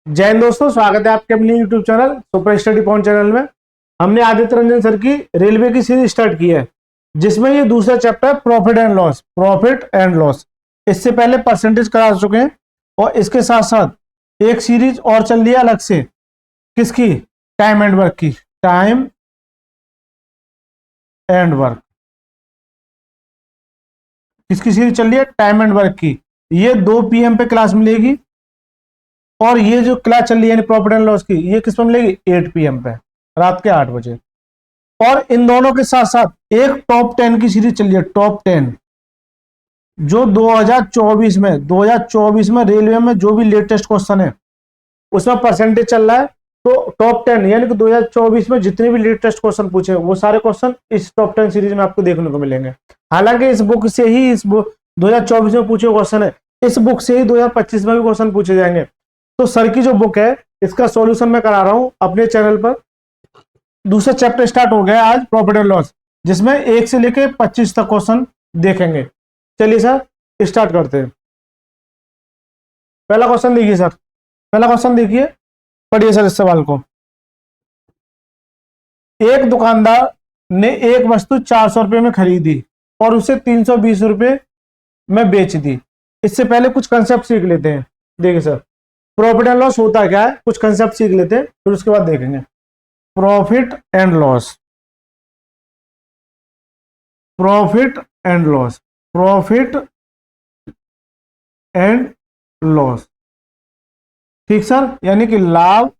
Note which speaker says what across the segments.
Speaker 1: जय हिंद दोस्तों, स्वागत है आपके अपने YouTube channel super study point channel में। हमने आदित्य रंजन सर की रेलवे की सीरीज स्टार्ट की है, जिसमें ये दूसरा chapter profit and loss. Profit and loss इससे पहले परसेंटेज करा चुके हैं, और इसके साथ साथ एक सीरीज और चल रही है अलग से, किसकी? टाइम एंड वर्क की। टाइम एंड वर्क किसकी सीरीज चल रही है? टाइम एंड वर्क की। ये 2 PM पे क्लास मिलेगी, और ये जो क्लास चल रही है यानी प्रॉफिट एंड लॉस की, ये किस पे मिलेगी? 8 PM पे, रात के 8 बजे। और इन दोनों के साथ साथ एक टॉप 10 की सीरीज चल रही है, टॉप 10, जो 2024 में रेलवे में जो भी लेटेस्ट क्वेश्चन है उसमें परसेंटेज चल रहा है। तो टॉप 10 यानी कि 2024 में जितने भी लेटेस्ट क्वेश्चन पूछे वो सारे क्वेश्चन इस टॉप 10 सीरीज में आपको देखने को मिलेंगे। हालांकि इस बुक से ही, इस 2024 में पूछे क्वेश्चन है, इस बुक से ही 2025 में भी क्वेश्चन पूछे जाएंगे। तो सर की जो बुक है इसका सॉल्यूशन मैं करा रहा हूं अपने चैनल पर। दूसरा चैप्टर स्टार्ट हो गया आज, प्रॉफिट एंड लॉस, जिसमें 1 से लेके 25 तक क्वेश्चन देखेंगे। चलिए सर स्टार्ट करते हैं। पहला क्वेश्चन देखिए सर, पहला क्वेश्चन देखिए, पढ़िए सर इस सवाल को। एक दुकानदार ने एक वस्तु 400 रुपए में खरीदी और उसे 320 रुपए में बेच दी। इससे पहले कुछ कंसेप्ट सीख लेते हैं। देखिए सर, प्रॉफिट एंड लॉस होता क्या है, कुछ कंसेप्ट सीख लेते हैं, फिर उसके बाद देखेंगे profit and loss. Profit and loss, profit and loss, ठीक सर, यानी कि लाभ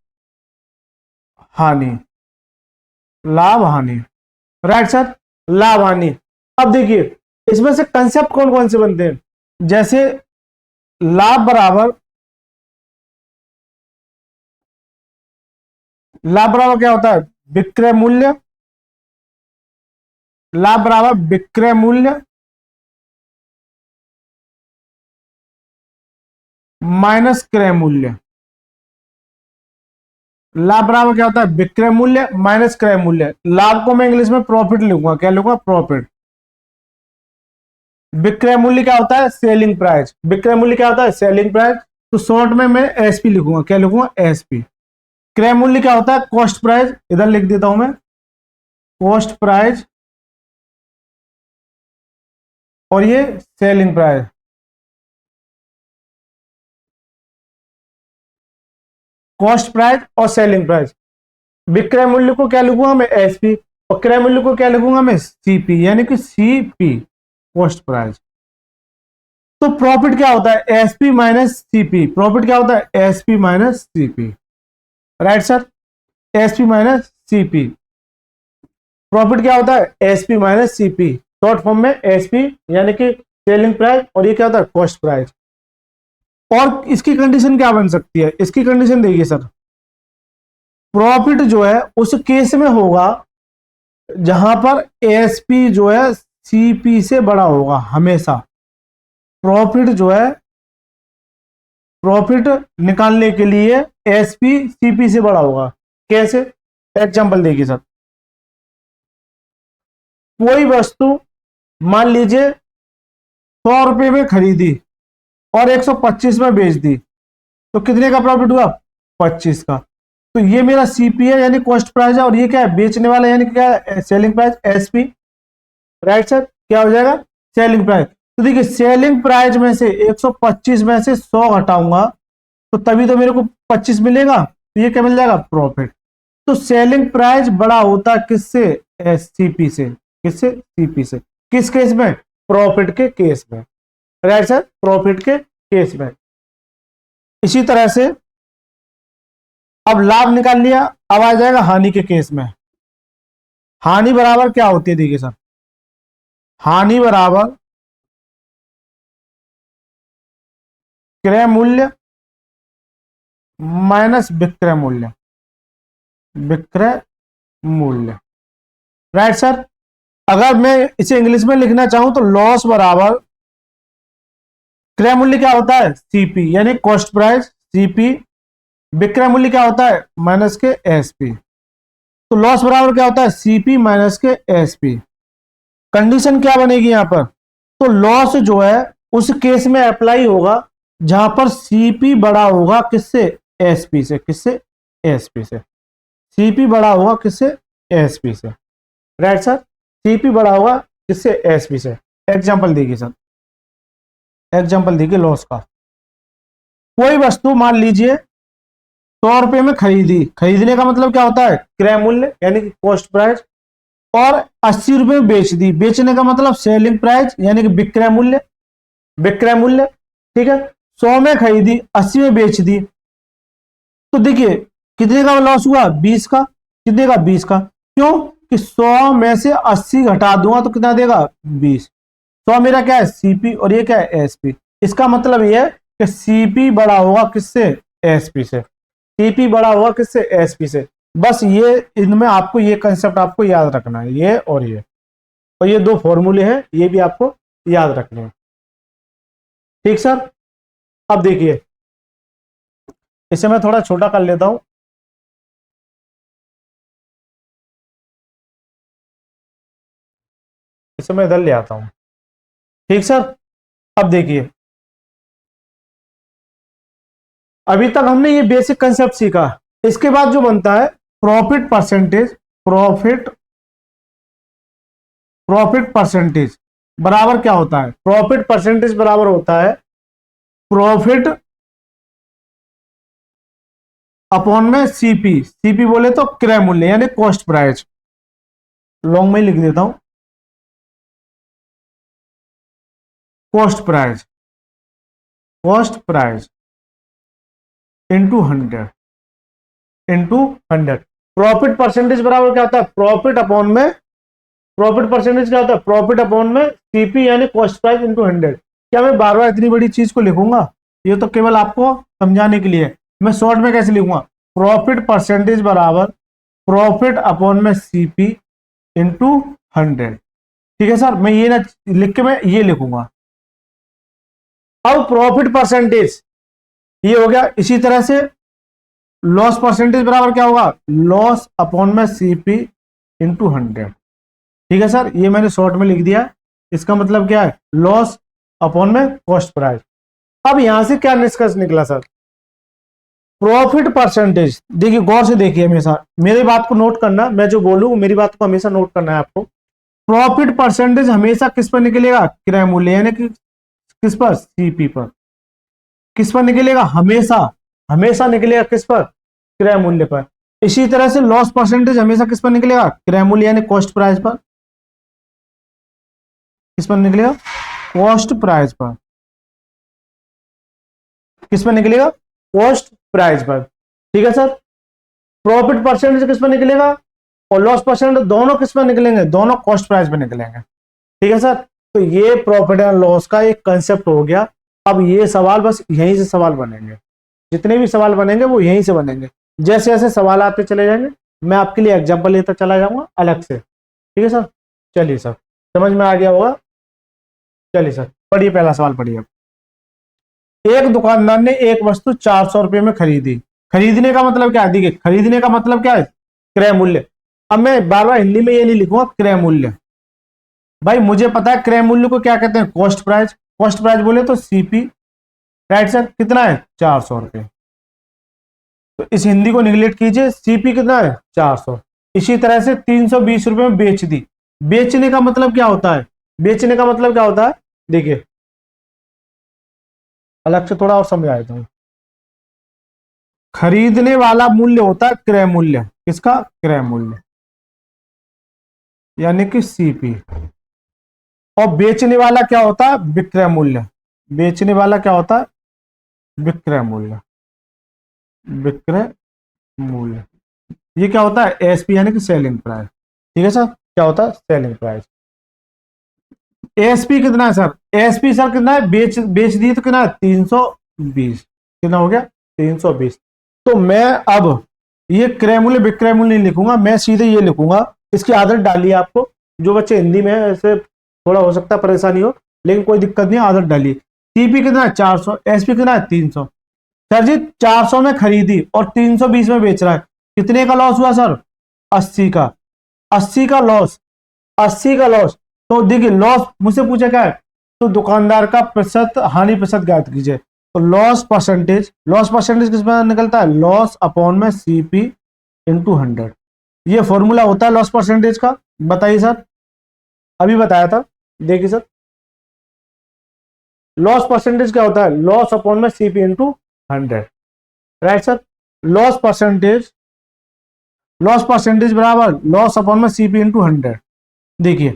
Speaker 1: हानि, लाभ हानि, राइट सर, लाभ हानि। अब देखिए इसमें से कंसेप्ट कौन कौन से बनते हैं, जैसे लाभ बराबर, लाभ बराबर क्या होता है? विक्रय मूल्य। लाभ बराबर विक्रय मूल्य माइनस क्रय मूल्य। लाभ बराबर क्या होता है? विक्रय मूल्य माइनस क्रय मूल्य। लाभ को मैं इंग्लिश में प्रॉफिट लिखूंगा, क्या लिखूंगा? प्रॉफिट। विक्रय मूल्य क्या होता है? Selling price. विक्रय मूल्य क्या होता है? Selling price. तो शॉर्ट में मैं एसपी लिखूंगा, क्या लिखूंगा? एसपी। क्रय मूल्य क्या होता है? Cost price. इधर लिख देता हूं मैं, कॉस्ट प्राइस, और ये सेलिंग प्राइस। कॉस्ट प्राइस और सेलिंग प्राइस। विक्रय मूल्य को क्या लिखूंगा मैं? एसपी। और क्रय मूल्य को क्या लिखूंगा मैं? सीपी, यानी कि सीपी, कॉस्ट प्राइस। तो प्रॉफिट क्या होता है? SP minus CP. प्रॉफिट क्या होता है? SP minus CP, right sir, SP minus CP. Profit क्या होता है? SP minus CP, short form में एसपी, यानी कि सेलिंग प्राइस, और ये क्या होता है? Cost price. और इसकी कंडीशन क्या बन सकती है? इसकी कंडीशन देखिए सर, प्रॉफिट जो है उस केस में होगा जहां पर एसपी जो है सीपी से बड़ा होगा हमेशा। प्रॉफिट जो है, प्रॉफिट निकालने के लिए एसपी सीपी से बड़ा होगा। कैसे? एग्जांपल देखिए सर, कोई वस्तु मान लीजिए 100 रुपए में खरीदी और 125 में बेच दी, तो कितने का प्रॉफिट हुआ? 25 का। तो ये मेरा सीपी है, यानी कॉस्ट प्राइस है, और ये क्या है? बेचने वाला, यानी क्या है? Selling price, SP, right sir, क्या हो जाएगा? Selling price. तो देखिए सेलिंग प्राइस में से 125 में से 100 घटाऊंगा तो तभी तो मेरे को 25 मिलेगा, तो ये क्या मिल जाएगा? प्रॉफिट। तो सेलिंग प्राइस बड़ा होता है किससे? सीपी से। किससे? सीपी से। किस केस में? प्रॉफिट के केस में, राइट सर, प्रॉफिट के केस में। इसी तरह से अब लाभ निकाल लिया, अब आ जाएगा हानि के केस में। हानि बराबर क्या होती है? देखिए सर, हानि बराबर क्रय मूल्य माइनस विक्रय मूल्य, विक्रय मूल्य, राइट सर। अगर मैं इसे इंग्लिश में लिखना चाहूं तो लॉस बराबर क्रय मूल्य क्या होता है? सीपी, यानी कॉस्ट प्राइस, सीपी। विक्रय मूल्य क्या होता है? माइनस के एसपी। तो लॉस बराबर क्या होता है? सीपी माइनस के एसपी। कंडीशन क्या बनेगी यहां पर? तो लॉस जो है उस केस में अप्लाई होगा जहां पर सीपी बड़ा होगा किससे? एएसपी से, किससे, एएसपी से। सीपी बड़ा होगा किससे, एएसपी से, राइट सर। सीपी बड़ा होगा किससे, एएसपी से। एग्जांपल देखिए सर, एग्जांपल देखिए लॉस का। कोई वस्तु मान लीजिए 100 रुपए में खरीदी, खरीदने का मतलब क्या होता है, क्रय मूल्य यानी कि कॉस्ट प्राइस, और 80 रुपए में बेच दी, बेचने का मतलब सेलिंग प्राइस यानी कि विक्रय मूल्य, विक्रय मूल्य, ठीक है। 100 में खरीदी, 80 में बेच दी, तो देखिए कितने का लॉस हुआ, 20 का। कितने का, 20 का। क्यों कि 100 में से 80 घटा दूंगा तो कितना देगा, 20। 100 मेरा क्या है, सीपी, और ये क्या है, एएसपी। इसका मतलब ये है कि सीपी बड़ा होगा किससे, एएसपी से। सीपी बड़ा होगा किससे, एएसपी से। बस ये इनमें आपको ये कंसेप्ट आपको याद रखना है, ये और ये, और ये दो फॉर्मूले हैं, ये भी आपको याद रखने हैं, ठीक सर। अब देखिए इसे मैं थोड़ा छोटा कर लेता हूं, इसे मैं इधर ले आता हूं, ठीक सर। अब देखिए अभी तक हमने ये बेसिक कंसेप्ट सीखा, इसके बाद जो बनता है profit percentage, profit, profit percentage बराबर क्या होता है, प्रॉफिट परसेंटेज बराबर होता है प्रॉफिट अपॉन में सीपी। सीपी बोले तो क्रय मूल्य यानी कॉस्ट प्राइस, लॉन्ग में लिख देता हूं, cost price, cost price into 100, into 100। Profit percentage बराबर क्या होता है, प्रॉफिट अपॉन में, प्रॉफिट परसेंटेज क्या होता है, प्रॉफिट अपॉन में सीपी यानी कॉस्ट प्राइस इंटू 100। क्या मैं बार बार इतनी बड़ी चीज को लिखूंगा, ये तो केवल आपको समझाने के लिए। मैं शॉर्ट में कैसे लिखूंगा, प्रॉफिट परसेंटेज बराबर प्रॉफिट अपॉन में सीपी इंटू 100, ठीक है सर। मैं ये ना लिख के मैं ये लिखूंगा। अब प्रॉफिट परसेंटेज ये हो गया, इसी तरह से लॉस परसेंटेज बराबर क्या होगा, लॉस अपॉन में सीपी इंटू 100, ठीक है सर। ये मैंने शॉर्ट में लिख दिया, इसका मतलब क्या है, लॉस अपॉन में कॉस्ट प्राइस। अब यहां से क्या निष्कर्ष निकला सर, प्रॉफिट परसेंटेज, देखिए गौर से देखिए, हमेशा मेरी बात को नोट करना, मैं जो बोलूं मेरी बात को हमेशा नोट करना है आपको। प्रॉफिट परसेंटेज हमेशा किस पर निकलेगा, क्रय मूल्य यानी कि किस पर, सीपी पर। किस पर निकलेगा, हमेशा, हमेशा निकलेगा किस पर, क्रय मूल्य पर। इसी तरह से लॉस परसेंटेज हमेशा किस पर निकलेगा, क्रय मूल्य यानी कॉस्ट प्राइस पर। किस पर निकलेगा, कॉस्ट प्राइस पर। किस पर निकलेगा, कॉस्ट प्राइस पर, ठीक है सर। प्रॉफिट परसेंटेज किस पर निकलेगा और लॉस परसेंटेज दोनों किस पर निकलेंगे, दोनों कॉस्ट प्राइस पर निकलेंगे, ठीक है सर। तो ये प्रॉफिट एंड लॉस का एक कंसेप्ट हो गया। अब ये सवाल बस यहीं से सवाल बनेंगे, जितने भी सवाल बनेंगे वो यहीं से बनेंगे। जैसे जैसे सवाल आते चले जाएंगे मैं आपके लिए एग्जांपल लेता चला जाऊंगा अलग से, ठीक है सर। चलिए सर, समझ में आ गया होगा। चलिए सर पढ़िए, पहला सवाल पढ़िए। एक दुकानदार ने एक वस्तु 400 रुपये में खरीदी। खरीदने का मतलब क्या है, देखिए खरीदने का मतलब क्या है, क्रय मूल्य। अब मैं बार बार हिंदी में ये नहीं लिखूंगा क्रय मूल्य, भाई मुझे पता है क्रय मूल्य को क्या कहते हैं, कॉस्ट प्राइस। कॉस्ट प्राइस बोले तो सीपी, राइट सर। कितना है, 400 रुपये। तो इस हिंदी को निगलेक्ट कीजिए, सीपी कितना है, 400। इसी तरह से 320 रुपये में बेच दी। बेचने का मतलब क्या होता है, बेचने का मतलब क्या होता है, देखिए अलग से थोड़ा और समझा देता हूं। खरीदने वाला मूल्य होता है क्रय मूल्य, किसका, क्रय मूल्य यानी कि सीपी। और बेचने वाला क्या होता है, विक्रय मूल्य। बेचने वाला क्या होता है, विक्रय मूल्य, विक्रय मूल्य। ये क्या होता है, एएसपी यानी कि सेलिंग प्राइस, ठीक है सर। क्या होता है, सेलिंग प्राइस। एएसपी कितना है सर, एएसपी सर कितना है, बेच दिए तो कितना है, 320। कितना हो गया, 320। तो मैं अब ये क्रय मूल्य विक्रय मूल्य नहीं लिखूंगा, मैं सीधे ये लिखूंगा। इसकी आदत डालिए आपको, जो बच्चे हिंदी में ऐसे थोड़ा हो सकता है परेशानी हो, लेकिन कोई दिक्कत नहीं, आदत डालिए। टीपी कितना है, 400, एसपी कितना है, 300। सर जी 400 में खरीदी और 320 में बेच रहा है, कितने का लॉस हुआ सर, 80 का। 80 का लॉस, 80 का लॉस। तो देखिए लॉस मुझसे पूछा क्या है, तो दुकानदार का प्रतिशत, हानि प्रतिशत ज्ञात कीजिए। तो लॉस परसेंटेज किस में निकलता है, लॉस अपॉन में सीपी इंटू 100। ये फॉर्मूला होता है लॉस परसेंटेज का। बताइए सर, अभी बताया था, देखिए सर, लॉस परसेंटेज क्या होता है, लॉस अपॉन में CP into 100, right sir. Loss percentage बराबर लॉस अपॉन में सीपी इंटू 100। देखिए,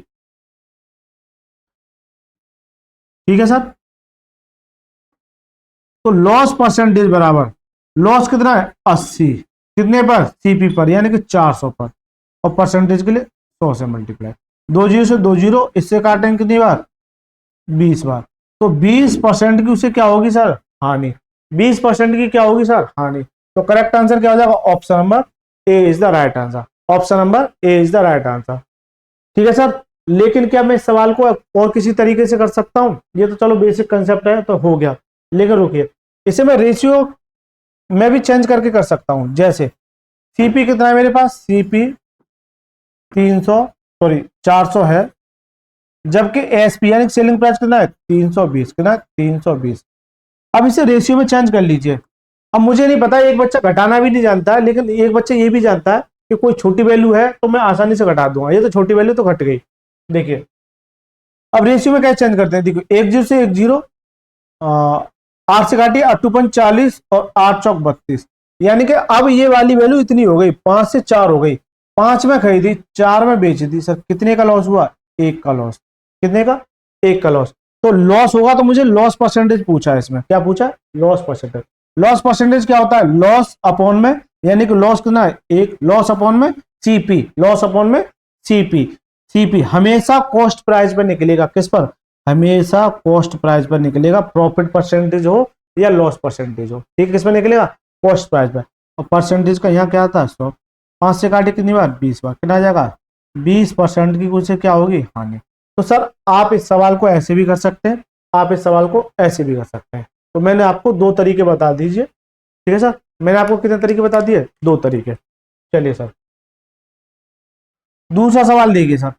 Speaker 1: ठीक है सर। तो लॉस परसेंटेज बराबर, लॉस कितना है 80, कितने पर, सीपी पर, यानी कि 400 पर, और परसेंटेज के लिए 100 से मल्टीप्लाई, 2 जीरो से 2 जीरो, इससे काटेंगे कितनी बार, 20 बार। तो 20% की उसे क्या होगी सर, हानि। 20% की क्या होगी सर, हानि। तो करेक्ट आंसर क्या हो जाएगा, option number A is the right answer. Option number A is the right answer. ठीक है सर। लेकिन क्या मैं इस सवाल को और किसी तरीके से कर सकता हूं, ये तो चलो बेसिक कंसेप्ट है तो हो गया, लेकिन रुकिए, इसे मैं रेशियो में भी चेंज करके कर सकता हूं। जैसे सीपी कितना है मेरे पास, सीपी 300 सॉरी 400 है, जबकि एसपी यानी सेलिंग प्राइस कितना है 320, कितना है 320। अब इसे रेशियो में चेंज कर लीजिए। अब मुझे नहीं पता, एक बच्चा घटाना भी नहीं जानता है, लेकिन एक बच्चा ये भी जानता है कि कोई छोटी वैल्यू है तो मैं आसानी से घटा दूंगा, ये तो छोटी वैल्यू तो घट गई। देखिए, अब रेशियो में कैसे चेंज करते हैं, देखो 1 जीरो से 1 जीरो, 8 से काटिए 8×2 = 40 और 8 चौक 32, यानी कि अब ये वाली वैल्यू इतनी हो गई, 5 से 4 हो गई। 5 में खरीदी, 4 में बेच दी सर, कितने का लॉस हुआ, 1 का लॉस। कितने का, 1 का लॉस। तो लॉस होगा तो मुझे लॉस परसेंटेज पूछा है, इसमें क्या पूछा है, लॉस परसेंटेज। लॉस परसेंटेज क्या होता है, लॉस अपॉन में, यानी कि लॉस कितना है 1, लॉस अपॉन में सीपी, लॉस अपॉन में सीपी। सीपी हमेशा कॉस्ट प्राइस पर निकलेगा, किस पर, हमेशा कॉस्ट प्राइस पर निकलेगा, प्रॉफिट परसेंटेज हो या लॉस परसेंटेज हो, ठीक, किस पर निकलेगा, कॉस्ट प्राइस पर। और परसेंटेज का यहाँ क्या था 100, 5 से काटे कितनी बार, 20 बार, कितना आ जाएगा 20% की कुछ क्या होगी, हानि। तो सर आप इस सवाल को ऐसे भी कर सकते हैं, आप इस सवाल को ऐसे भी कर सकते हैं। तो मैंने आपको 2 तरीके बता दीजिए, ठीक है सर। मैंने आपको कितने तरीके बता दिए, 2 तरीके। चलिए सर, दूसरा सवाल देखिए सर।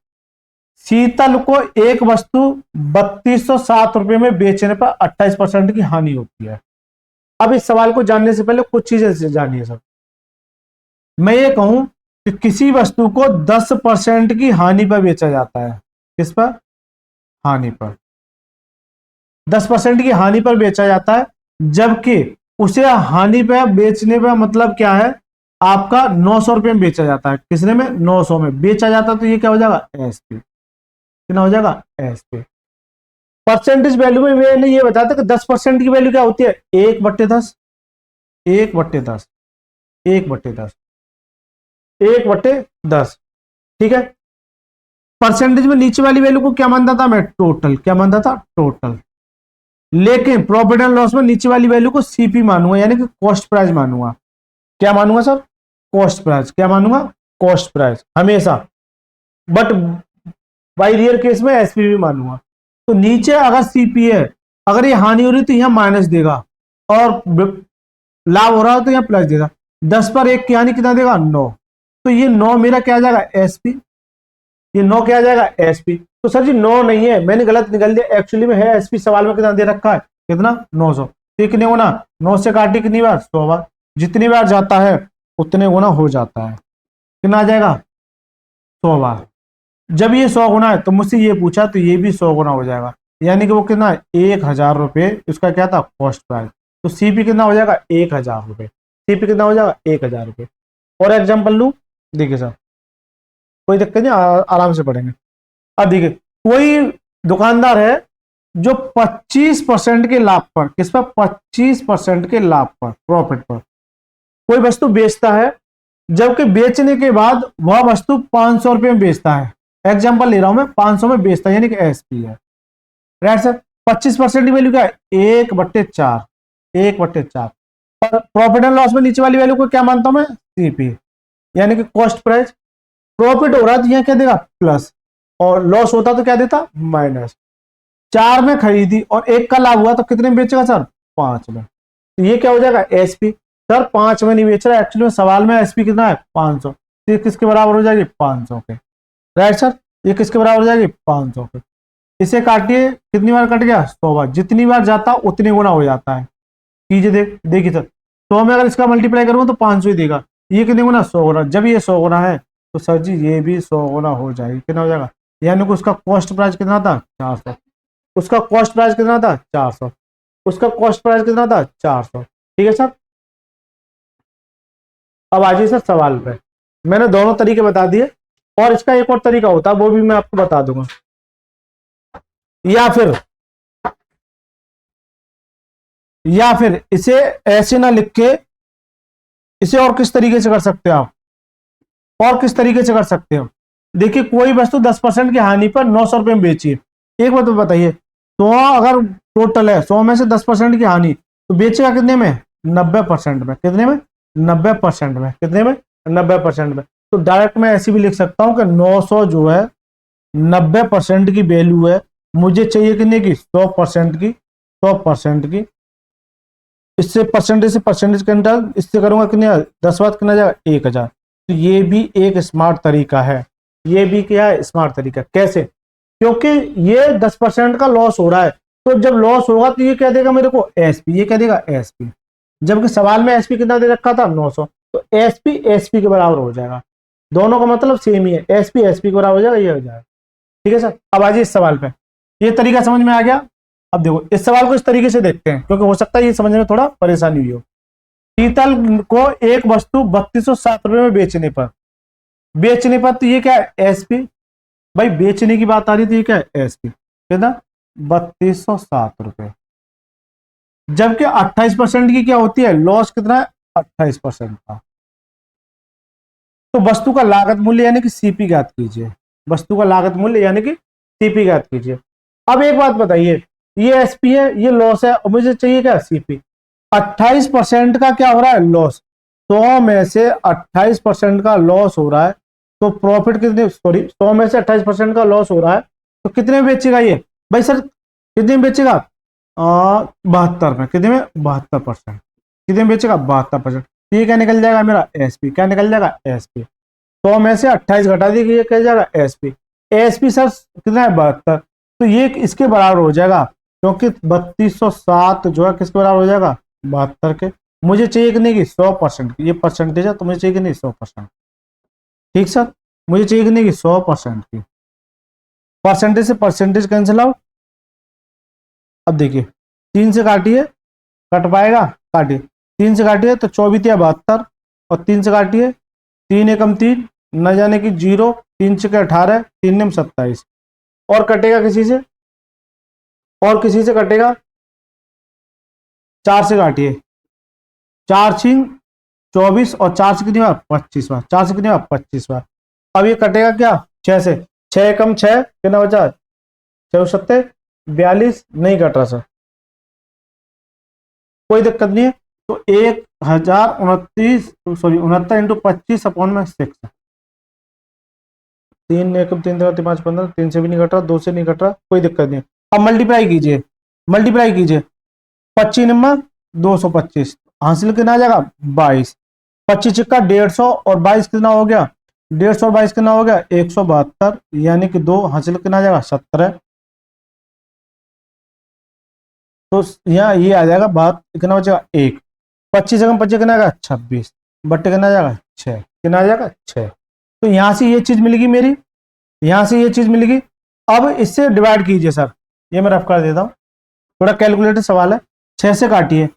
Speaker 1: शीतल को एक वस्तु 3207 रुपए में बेचने पर 28% की हानि होती है। अब इस सवाल को जानने से पहले कुछ चीजें जानिए सर। मैं ये कहूं कि किसी वस्तु को 10% की हानि पर बेचा जाता है, किस पर, हानि पर, 10% की हानि पर बेचा जाता है, जबकि उसे हानि पर बेचने पर मतलब क्या है, आपका 900 रुपए में बेचा जाता है, किसने में, 900 में बेचा जाता है, तो ये क्या हो जाएगा, एसपी, कितना हो जाएगा, एसपी। परसेंटेज वैल्यू में मैंने ये बताया था कि 10% की वैल्यू क्या होती है, 1/10, 1/10, 1/10, 1/10, ठीक है। परसेंटेज में नीचे वाली वैल्यू को क्या मानता था मैं, टोटल, क्या मानता था, टोटल। लेकिन प्रॉफिट एंड लॉस में नीचे वाली वैल्यू को सीपी मानूंगा, यानी कि कॉस्ट प्राइस मानूंगा। क्या मानूंगा सर, कॉस्ट प्राइस, क्या मानूंगा, कॉस्ट प्राइस हमेशा। बट बाई रियर केस में एसपी भी मानूंगा। तो नीचे अगर सीपी है, अगर ये हानि हो रही तो यहां माइनस देगा, और लाभ हो रहा हो तो यहां प्लस देगा। 10 पर 1 की हानि कितना देगा, 9। तो ये 9 मेरा क्या आ जाएगा, एसपी, ये 9 क्या आ जाएगा, एसपी। तो सर जी 9 नहीं है, मैंने गलत निकल दिया, एक्चुअली में है एसपी, सवाल में कितना दे रखा है, कितना, 900। तो कितने गुना, 9 से काटी कितनी बार, 100 बार, जितनी बार जाता है उतने गुना हो जाता है, कितना आ जाएगा, 100 बार। जब ये 100 गुना है तो मुझसे ये पूछा तो ये भी 100 गुना हो जाएगा, यानी कि वो कितना, 1000 रुपये उसका क्या था, कॉस्ट प्राइस। तो सीपी कितना हो जाएगा, 1000 रुपये, सीपी कितना हो जाएगा, 1000 रुपये। और एग्जाम्पल लू, देखिए सर, कोई दिक्कत नहीं, आराम से पढ़ेंगे। अब देखिए, कोई दुकानदार है जो 25% के लाभ पर, किस पर, 25% के लाभ पर, प्रॉफिट पर कोई वस्तु बेचता है, जबकि बेचने के बाद वह वस्तु 500 रुपये में बेचता है। एग्जाम्पल ले रहा हूं मैं, 500 में बेचता है, यानी कि एसपी है, राइट सर। 25% की वैल्यू क्या है, 1/4, 1/4। प्रॉफिट एंड लॉस में नीचे वाली वैल्यू को क्या मानता हूं मैं, सीपी, यानी कि कॉस्ट प्राइस। प्रॉफिट हो रहा है तो यहां क्या देगा, प्लस, और लॉस होता तो क्या देता, माइनस। 4 में खरीदी और 1 का लाभ हुआ तो कितने में बेचेगा सर, 5 में। तो ये क्या हो जाएगा, एसपी। सर 5 में नहीं बेच रहा, एक्चुअली में सवाल में एसपी कितना है, 500। तो ये किसके बराबर हो जाएगी, 500 के, राइट सर। ये किसके बराबर हो जाएगी, 500 के। इसे काटिए, कितनी बार कट गया, 100 बार, जितनी बार जाता उतनी गुना हो जाता है। कीजिए, देखिए सर, 100 में अगर इसका मल्टीप्लाई करूँ तो 500 ही देगा। ये कितने गुना? 100 गुना। जब ये 100 गुना है तो सर जी ये भी 100 गुना हो जाएगी। कितना हो जाएगा? यानी कि उसका कॉस्ट प्राइस कितना था? 400। उसका कॉस्ट प्राइस कितना था? 400। उसका कॉस्ट प्राइस कितना था? 400। ठीक है सर। अब आ जाइए सर सवाल पे। मैंने दोनों तरीके बता दिए, और इसका एक और तरीका होता है, वो भी मैं आपको बता दूंगा। या फिर इसे ऐसे ना लिख के, इसे और किस तरीके से कर सकते हो आप? और किस तरीके से कर सकते हो? देखिए, कोई वस्तु 10% की हानि पर 900 रुपए में बेची। एक बात तो बताइए, 100 अगर टोटल है, 100 में से 10% की हानि, तो बेचेगा कितने में? 90% में। कितने में? 90% में। कितने में? 90% में। तो डायरेक्ट मैं ऐसे भी लिख सकता हूं कि 900 जो है 90% की वैल्यू है, मुझे चाहिए कितने की? 100% की। 100% की। इससे परसेंटेज के अंदर इससे करूंगा कितने? 10 बात कितना जाएगा? 1000। तो ये भी एक स्मार्ट तरीका है। ये भी क्या है? स्मार्ट तरीका। कैसे? क्योंकि ये 10% का लॉस हो रहा है, तो जब लॉस होगा तो ये क्या देगा मेरे को? एसपी। ये क्या देगा? एसपी। जबकि सवाल में एसपी कितना दे रखा था? 900। तो एसपी एसपी के बराबर हो जाएगा। दोनों का मतलब सेम ही है, एसपी एसपी के बराबर हो जाएगा, ये हो जाएगा। ठीक है सर। अब आ जाइए इस सवाल पे। ये तरीका समझ में आ गया? अब देखो इस सवाल को इस तरीके से देखते हैं, क्योंकि हो सकता है ये समझने में थोड़ा परेशानी हुई हो। शीतल को एक वस्तु 3207 रुपए में बेचने पर तो ये क्या है? एसपी। भाई बेचने की बात आ रही थी, ये क्या है? एसपी। कितना? 3207 रुपए। जबकि 28% की क्या होती है? लॉस कितना है? 28% का। तो वस्तु का लागत मूल्य यानी कि सीपी ज्ञात कीजिए। वस्तु का लागत मूल्य यानी कि सीपी ज्ञात कीजिए। अब एक बात बताइए, ये एसपी है, ये लॉस है, और मुझे चाहिए क्या? सीपी। 28% का क्या हो रहा है? लॉस। 100 में से 28% का लॉस हो रहा है, तो प्रॉफिट कितने? सॉरी, 100 में से 28% का लॉस हो रहा है, तो कितने में बेचेगा ये? भाई सर कितने में बेचेगा? 72 में। कितने में? 72%। कितने में बेचेगा? 72%। ये क्या निकल जाएगा मेरा? एसपी। क्या निकल जाएगा? एसपी। 100 में से 28 घटा दी, ये क्या जाएगा? एसपी। एसपी सर कितना है? 72। तो ये इसके बराबर हो जाएगा, क्योंकि 3207 जो है किसके बराबर हो जाएगा? 72 के। मुझे चाहिए कि नहीं कि 100% की, ये परसेंटेज है, तो मुझे चाहिए कि नहीं 100%। ठीक सर। मुझे चाहिए कि नहीं कि 100% की। परसेंटेज से परसेंटेज कैंसिल आउट। अब देखिए, 3 से काटिए, कट पाएगा? काटिए। 3 से काटिए तो 24 या 72, और 3 से काटिए, 3 एकम 3, न जाने की 0, 3 से 18, 3 नेम 27। और कटेगा किसी से? और किसी से कटेगा? 4 से काटिए, 4 छिंग 24, और 4 से कितनी बार? 25 बार। 4 से कितनी बार? 25 बार। अब ये कटेगा क्या? 6 से। 6 कम 6 कितना बचा? 6 सत्ते 42। नहीं कट रहा सर, कोई दिक्कत नहीं है। तो 1029, सॉरी 69 इंटू 25 अपॉन में 6। 3 एकम 3 3 5 15, 3 से भी नहीं कट रहा, 2 से नहीं कट रहा, कोई दिक्कत नहीं। अब मल्टीप्लाई कीजिए, मल्टीप्लाई कीजिए। 25 नंबर 225, हासिल कितना आ जाएगा? 22। 25 चिक्का 150, और 22 कितना हो गया? 150 और 22 कितना हो गया? 172, यानी कि 2 हासिल कितना आ जाएगा? 17। तो यहाँ ये आ जाएगा बात, कितना बचेगा? 1। 25 से कम 25 कितना आएगा? 26, बट्टे कितना आ जाएगा? 6। कितना आ जाएगा? 6। तो यहाँ से ये चीज मिलेगी मेरी, यहाँ से ये चीज मिलेगी। अब इससे डिवाइड कीजिए सर, ये मैं रफ कर देता हूँ, थोड़ा कैलकुलेटर सवाल है। 6 से काटिए,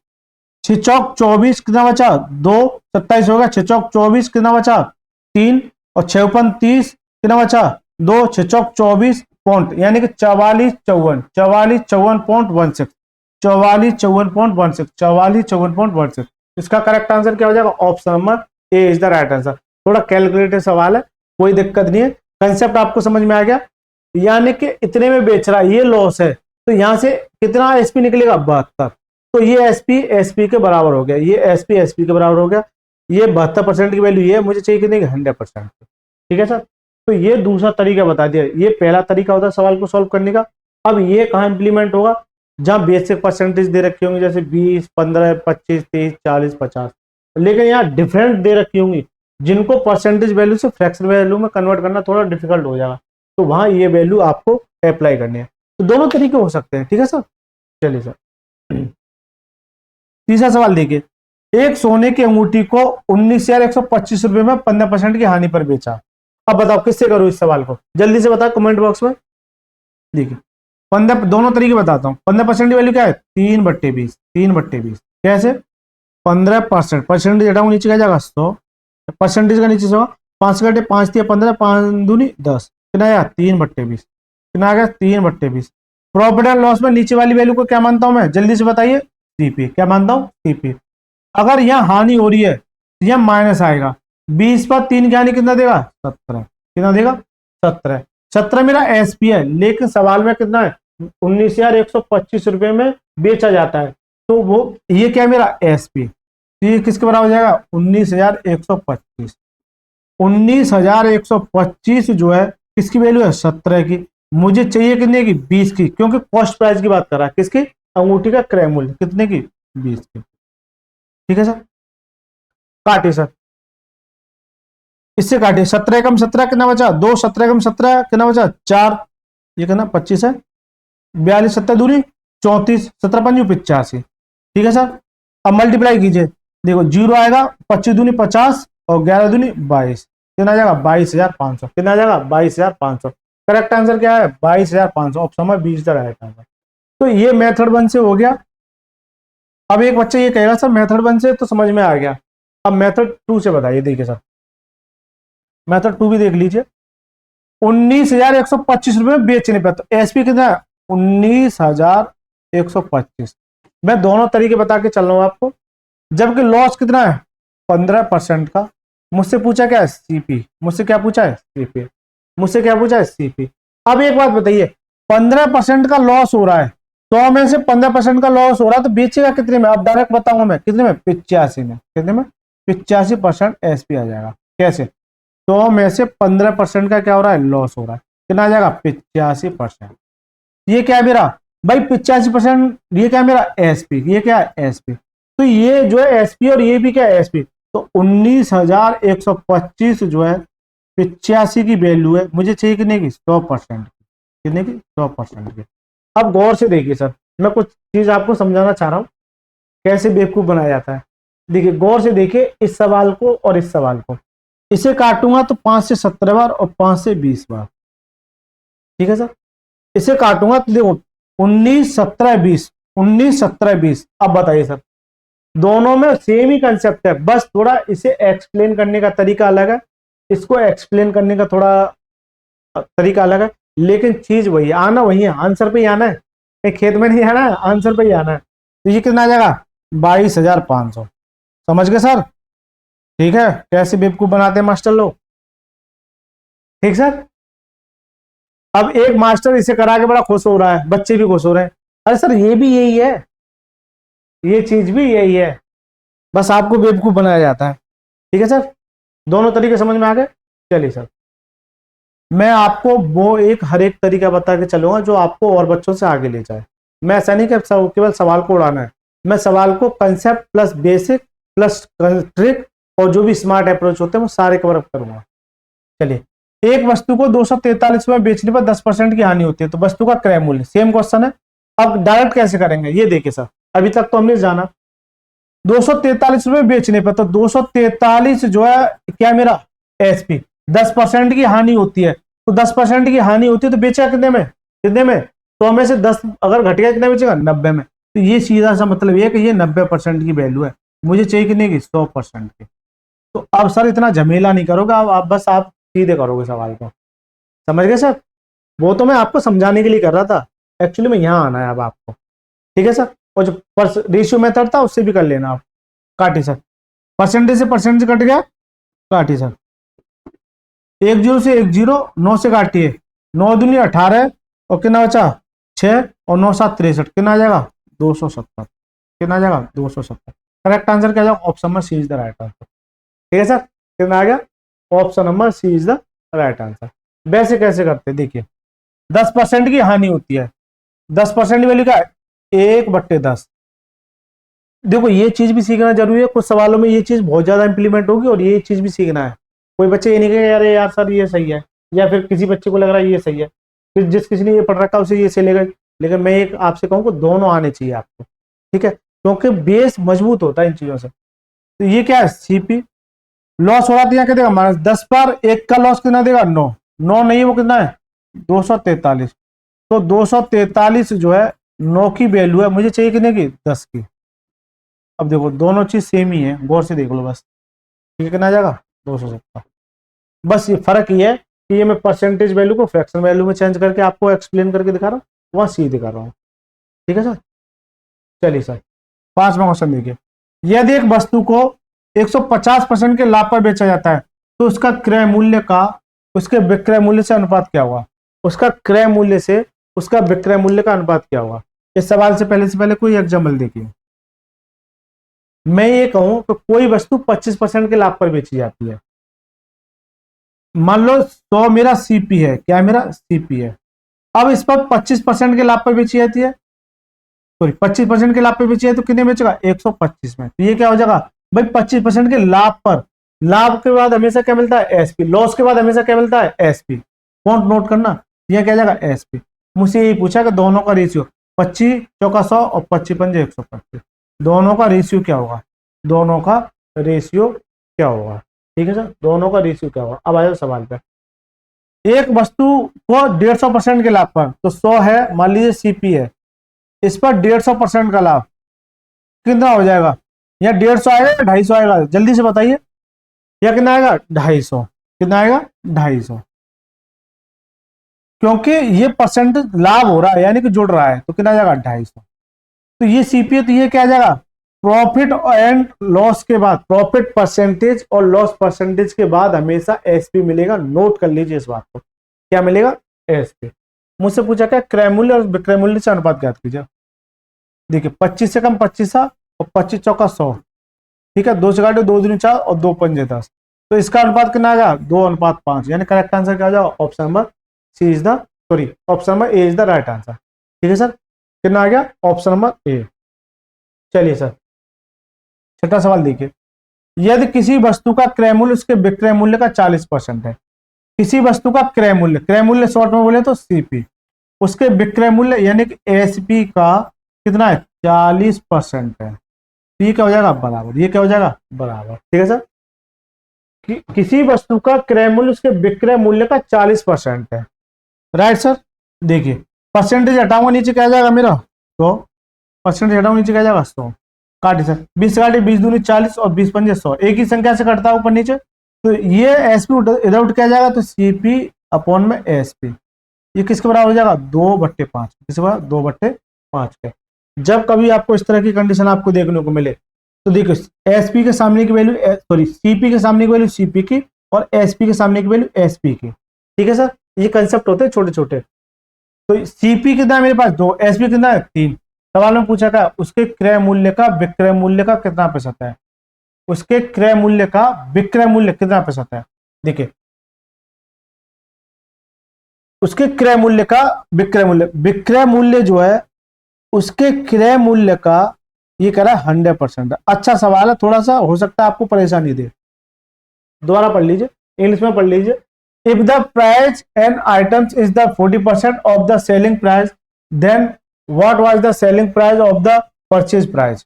Speaker 1: 6 चौक 24 कितना बचा? 2, 27 होगा। 6 चौक 24 कितना बचा? 3, और 6 ऊपर 30 कितना बचा? 2, 6 चौक 24 पॉइंट, यानी कि 4454 4454 इसका करेक्ट आंसर क्या हो जाएगा? Option number A is the right answer. थोड़ा कैलकुलेटेड सवाल है, कोई दिक्कत नहीं है। कंसेप्ट आपको समझ में आ गया? यानी कि इतने में बेच रहा है, ये लॉस है, तो यहां से कितना एसपी निकलेगा? 72। तो ये एसपी एसपी के बराबर हो गया, ये एसपी एसपी के बराबर हो गया। ये 72% की वैल्यू ये मुझे चाहिए कि नहीं? 100%। ठीक है सर। तो ये दूसरा तरीका बता दिया, ये पहला तरीका होता है सवाल को सॉल्व करने का। अब ये कहाँ इंप्लीमेंट होगा? जहां बेसिक परसेंटेज दे रखी होंगी, जैसे 20, 15, 25, 30, 40, 50, लेकिन यहाँ डिफरेंट दे रखी होंगी, जिनको परसेंटेज वैल्यू से फ्रैक्शन वैल्यू में कन्वर्ट करना थोड़ा डिफिकल्ट हो जाएगा, तो वहां ये वैल्यू आपको अप्लाई करनी है। तो दोनों तरीके हो सकते हैं। ठीक है सर। चलिए सर। तीसरा सवाल देखिए, एक सोने की अंगूठी को 19,125 रुपए में 15% की हानि पर बेचा। अब बताओ किससे करो इस सवाल को, जल्दी से बताओ कमेंट बॉक्स में। देखिए 15, दोनों तरीके बताता हूँ। 15% की वैल्यू क्या है, 3/20, 3/20 कैसे, 15%, परसेंटेज हटाऊंगा नीचे क्या जाएगा 100, परसेंटेज का नीचे 100, 5 घटे 5 दिया 15, 5 दूनी 10, कितना आया 3/20, कितना आ गया 3/20। प्रॉफिट एंड लॉस में नीचे वाली वैल्यू को क्या मानता हूं मैं, जल्दी से बताइए, सीपी, क्या मानता हूं, सीपी। अगर यहाँ हानि हो रही है तो यह माइनस आएगा, 20 पर 3 की हानि कितना देगा 17, कितना देगा 17, 17 मेरा एसपी है, लेकिन सवाल में कितना है 19,125 रुपए में बेचा जाता है, तो वो ये क्या है मेरा एसपी, तो ये किसके बराबर हो जाएगा 19,125, 19,125 जो है किसकी वैल्यू है 17 की, मुझे चाहिए कितने की 20 की, क्योंकि कॉस्ट प्राइस की बात कर रहा है, किसकी, अंगूठी का क्रय मूल्य कितने की 20 की। ठीक है सर, काटिए सर, इससे काटिए, 17 कम 17 कितना बचा 2, 17 कम 17 कितना बचा 4, ये कितना 25 है, 42 7 दूरी 34, 17 5 85। ठीक है सर, अब मल्टीप्लाई कीजिए, देखो जीरो आएगा, 25 दूनी 50 और 11 दूनी 22, कितना आ जाएगा 22,500, कितना आ जाएगा 22,500। करेक्ट आंसर क्या है 22,500, ऑप्शन में 20 राइट आंसर। तो ये मेथड 1 से हो गया। अब एक बच्चा ये कहेगा सर मेथड 1 से तो समझ में आ गया, अब मेथड 2 से बताइए। देखिए सर मेथड 2 भी देख लीजिए, 19,125 रुपए में बेचने पर, तो एसपी कितना है 19,125। मैं दोनों तरीके बता के चल रहा हूं आपको, जबकि लॉस कितना है 15% का। मुझसे पूछा क्या है सीपी, मुझसे क्या पूछा है सीपी, मुझसे क्या पूछा है सीपी। अब एक बात बताइए, 15% का लॉस हो रहा है, 100 में से 15% का लॉस हो रहा है, तो बेचेगा कितने में, अब डायरेक्ट बताऊंगा मैं कितने में 85 में, कितने में 85% एसपी आ जाएगा। कैसे, 100 में से 15% का क्या हो रहा है लॉस हो रहा है, कितना आ जाएगा 85%। ये क्या है मेरा भाई 85%, ये क्या है मेरा एसपी, ये क्या है एसपी, तो ये जो है एसपी और ये भी क्या है एसपी, तो 19,125 जो है 85 की वैल्यू है, मुझे चाहिए कितने की 100% की, कितने की 100% की। अब गौर से देखिए सर, मैं कुछ चीज आपको समझाना चाह रहा हूं कैसे बेवकूफ बनाया जाता है। देखिए गौर से देखिए इस सवाल को और इस सवाल को, इसे काटूंगा तो 5 से 17 बार और 5 से 20 बार। ठीक है सर, इसे काटूंगा तो देखो 19 17 20, 19 17 20। अब बताइए सर, दोनों में सेम ही कंसेप्ट है, बस थोड़ा इसे एक्सप्लेन करने का तरीका अलग है, इसको एक्सप्लेन करने का थोड़ा तरीका अलग है, लेकिन चीज वही है, आना वही है, आंसर पे ही आना है, कहीं खेत में नहीं आना है, आंसर पे ही आना है। तो ये कितना आ जाएगा 22,500। समझ गए सर, ठीक है, कैसे बेवकूफ बनाते हैं मास्टर लोग। ठीक सर, अब एक मास्टर इसे करा के बड़ा खुश हो रहा है, बच्चे भी खुश हो रहे हैं, अरे सर ये भी यही है, ये चीज भी यही है, बस आपको बेवकूफ बनाया जाता है। ठीक है सर, दोनों तरीके समझ में आ गए। चलिए सर, मैं आपको वो एक हर एक तरीका बता के चलूंगा जो आपको और बच्चों से आगे ले जाए। मैं ऐसा नहीं कि केवल सवाल को उड़ाना है, मैं सवाल को concept plus basic plus trick और जो भी स्मार्ट अप्रोच होते हैं वो सारे कवर अप करूंगा। चलिए, एक वस्तु को 243 में बेचने पर 10% की हानि होती है, तो वस्तु का क्रय मूल्य, सेम क्वेश्चन है। अब डायरेक्ट कैसे करेंगे ये देखिए सर, अभी तक तो हमने जाना 243 रुपए बेचने पर, तो 243 जो है क्या मेरा एसपी, 10% की हानि होती है, तो 10% की हानि होती है तो बेचा कितने में, कितने में, तो हमें से 10 अगर घट गया कितने बेचेगा 90 में, तो ये सीधा सा मतलब ये है कि ये 90% की वैल्यू है, मुझे चाहिए कितने की 100% की। तो अब सर इतना झमेला नहीं करोगे आप बस आप सीधे करोगे सवाल को, समझ गए सर। वो तो मैं आपको समझाने के लिए कर रहा था, एक्चुअली में यहाँ आना है अब आपको। ठीक है सर, और जो रेशियो मेथड था उससे भी कर लेना आप। काटिए सर, परसेंटेज से परसेंटेज कट गया, काटिए सर, 1 0 से 1 0, 9 से काटिए, 9 दूनी 18 और कितना बचा 6 और 9 7 63, कितना आ जाएगा 270, कितना आ जाएगा 270। करेक्ट आंसर क्या जाएगा, option number C is the right answer. ठीक है सर, कितना आ गया, option number C is the right answer. वैसे कैसे करते देखिए, 10% की हानि होती है, 10% वैल्यू क्या है 1/10। देखो ये चीज भी सीखना जरूरी है, कुछ सवालों में ये चीज बहुत ज्यादा इंप्लीमेंट होगी और ये चीज भी सीखना है। कोई बच्चे ये नहीं कहेंगे अरे यार सर ये सही है, या फिर किसी बच्चे को लग रहा है ये सही है, फिर जिस किसी ने ये पढ़ रखा है उसे ये सही लगेगा, लेकिन मैं एक आपसे कहूँ कि दोनों आने चाहिए आपको। ठीक है, क्योंकि बेस मजबूत होता है इन चीजों से। तो ये क्या है, सीपी। लॉस हो रहा था, क्या देगा -10 पर 1 का लॉस कितना देगा, 9। 9 नहीं, वो कितना है 243। तो 243 जो है 9 की वैल्यू है, मुझे चाहिए कितने की, 10 की। अब देखो दोनों चीज सेम ही है, गौर से देख लो बस। ठीक है, कितना आ जाएगा 270। बस ये फर्क ये है कि ये मैं परसेंटेज वैल्यू को फ्रैक्शन वैल्यू में चेंज करके आपको एक्सप्लेन करके दिखा रहा हूँ, वहां सी दिखा रहा हूँ। ठीक है सर। चलिए सर, 5वां क्वेश्चन देखिए। यदि एक वस्तु को 150% के लाभ पर बेचा जाता है तो उसका क्रय मूल्य का उसके विक्रय मूल्य से अनुपात क्या होगा। उसका क्रय मूल्य से उसका विक्रय मूल्य का अनुपात क्या होगा। इस सवाल से पहले कोई एग्जाम्पल देखिए। मैं ये कहूं कि कोई वस्तु 25% के लाभ पर बेची जाती है। मान लो 100 मेरा सीपी है, क्या मेरा सीपी है। अब इस पर 25% के लाभ पर बेची जाती है, सॉरी 25% के लाभ पर बेची है, तो कितने बेचेगा 125 में। तो ये क्या हो जाएगा भाई, 25% के लाभ पर, लाभ के बाद हमेशा क्या मिलता है एसपी, लॉस के बाद हमेशा क्या मिलता है एसपी। पॉइंट नोट करना, ये क्या जाएगा एसपी। मुझसे यही पूछा कि दोनों का रेशियो 25 चौका 100 और 25 पंजे 125, दोनों का रेशियो क्या होगा, दोनों का रेशियो क्या होगा। ठीक है सर, दोनों का रेशियो क्या होगा। अब आए सवाल पे, एक वस्तु को 150% के लाभ पर, तो 100 है मान लीजिए सीपी है, इस पर 150% का लाभ कितना हो जाएगा, या 150 आएगा या 250 आएगा, जल्दी से बताइए। या कितना आएगा 250, कितना आएगा 250, क्योंकि ये परसेंटेज लाभ हो रहा है यानी कि जुड़ रहा है, तो कितना आ जाएगा 250। तो ये सीपी है, तो ये क्या आ जाएगा प्रॉफिट एंड लॉस के बाद, प्रॉफिट परसेंटेज और लॉस परसेंटेज के बाद हमेशा एसपी मिलेगा। नोट कर लीजिए इस बात को, क्या मिलेगा एसपी। मुझसे पूछा क्या क्रय मूल्य और विक्रय मूल्य से अनुपात ज्ञात कीजिए। देखिए 25 से कम 25 और 25 चौका 100, ठीक है, 2 से घाटे 2 दूनी 4 और 2 पंजे 10, तो इसका अनुपात कितना आ गया 2:5, यानी करेक्ट आंसर क्या आ जाएगा option number C is the, sorry option number A is the right answer. ठीक है सर, कितना आ गया ऑप्शन नंबर ए। चलिए सर, छठा सवाल देखिए। यदि किसी वस्तु का क्रय मूल्य उसके विक्रय मूल्य का 40% है, किसी वस्तु का क्रय मूल्य शॉर्ट में बोले तो सीपी, उसके विक्रय मूल्य यानी कि एसपी का कितना है 40% है, तो ये क्या हो जाएगा बराबर, ये क्या हो जाएगा बराबर। ठीक है सर, किसी वस्तु का क्रय मूल्य उसके विक्रय मूल्य का 40% है, राइट सर। देखिए परसेंटेज हटाऊंगा नीचे क्या आ जाएगा मेरा 100, परसेंटेज हटाऊंगा नीचे क्या आ जाएगा 100, काटे सर 20 काटे 20 दूनी 40 और 20 पंजे 100, एक ही संख्या से कटता है ऊपर नीचे, तो ये एसपी इधर उठ क्या जाएगा, तो सीपी अपॉन में एसपी, ये किसके बराबर हो जाएगा 2/5, किसके बराबर 2/5 के। जब कभी आपको इस तरह की कंडीशन आपको देखने को मिले, तो देखो एसपी के सामने की वैल्यू, सॉरी सीपी के सामने की वैल्यू सीपी की और एसपी के सामने की वैल्यू एसपी की। ठीक है सर, ये कंसेप्ट होते हैं छोटे छोटे। तो सीपी कितना है मेरे पास 2, एसपी कितना है 3। सवाल में पूछा था उसके क्रय मूल्य का विक्रय मूल्य का कितना प्रतिशत है, उसके क्रय मूल्य का विक्रय मूल्य कितना प्रतिशत है। देखिए उसके क्रय मूल्य का विक्रय मूल्य जो है उसके क्रय मूल्य का, ये कह रहा है 100%। अच्छा सवाल है, थोड़ा सा हो सकता है आपको परेशानी दे, दोबारा पढ़ लीजिए, इंग्लिश में पढ़ लीजिए। If the price and items is the 40% of the selling price, then what was the selling price of the purchase price.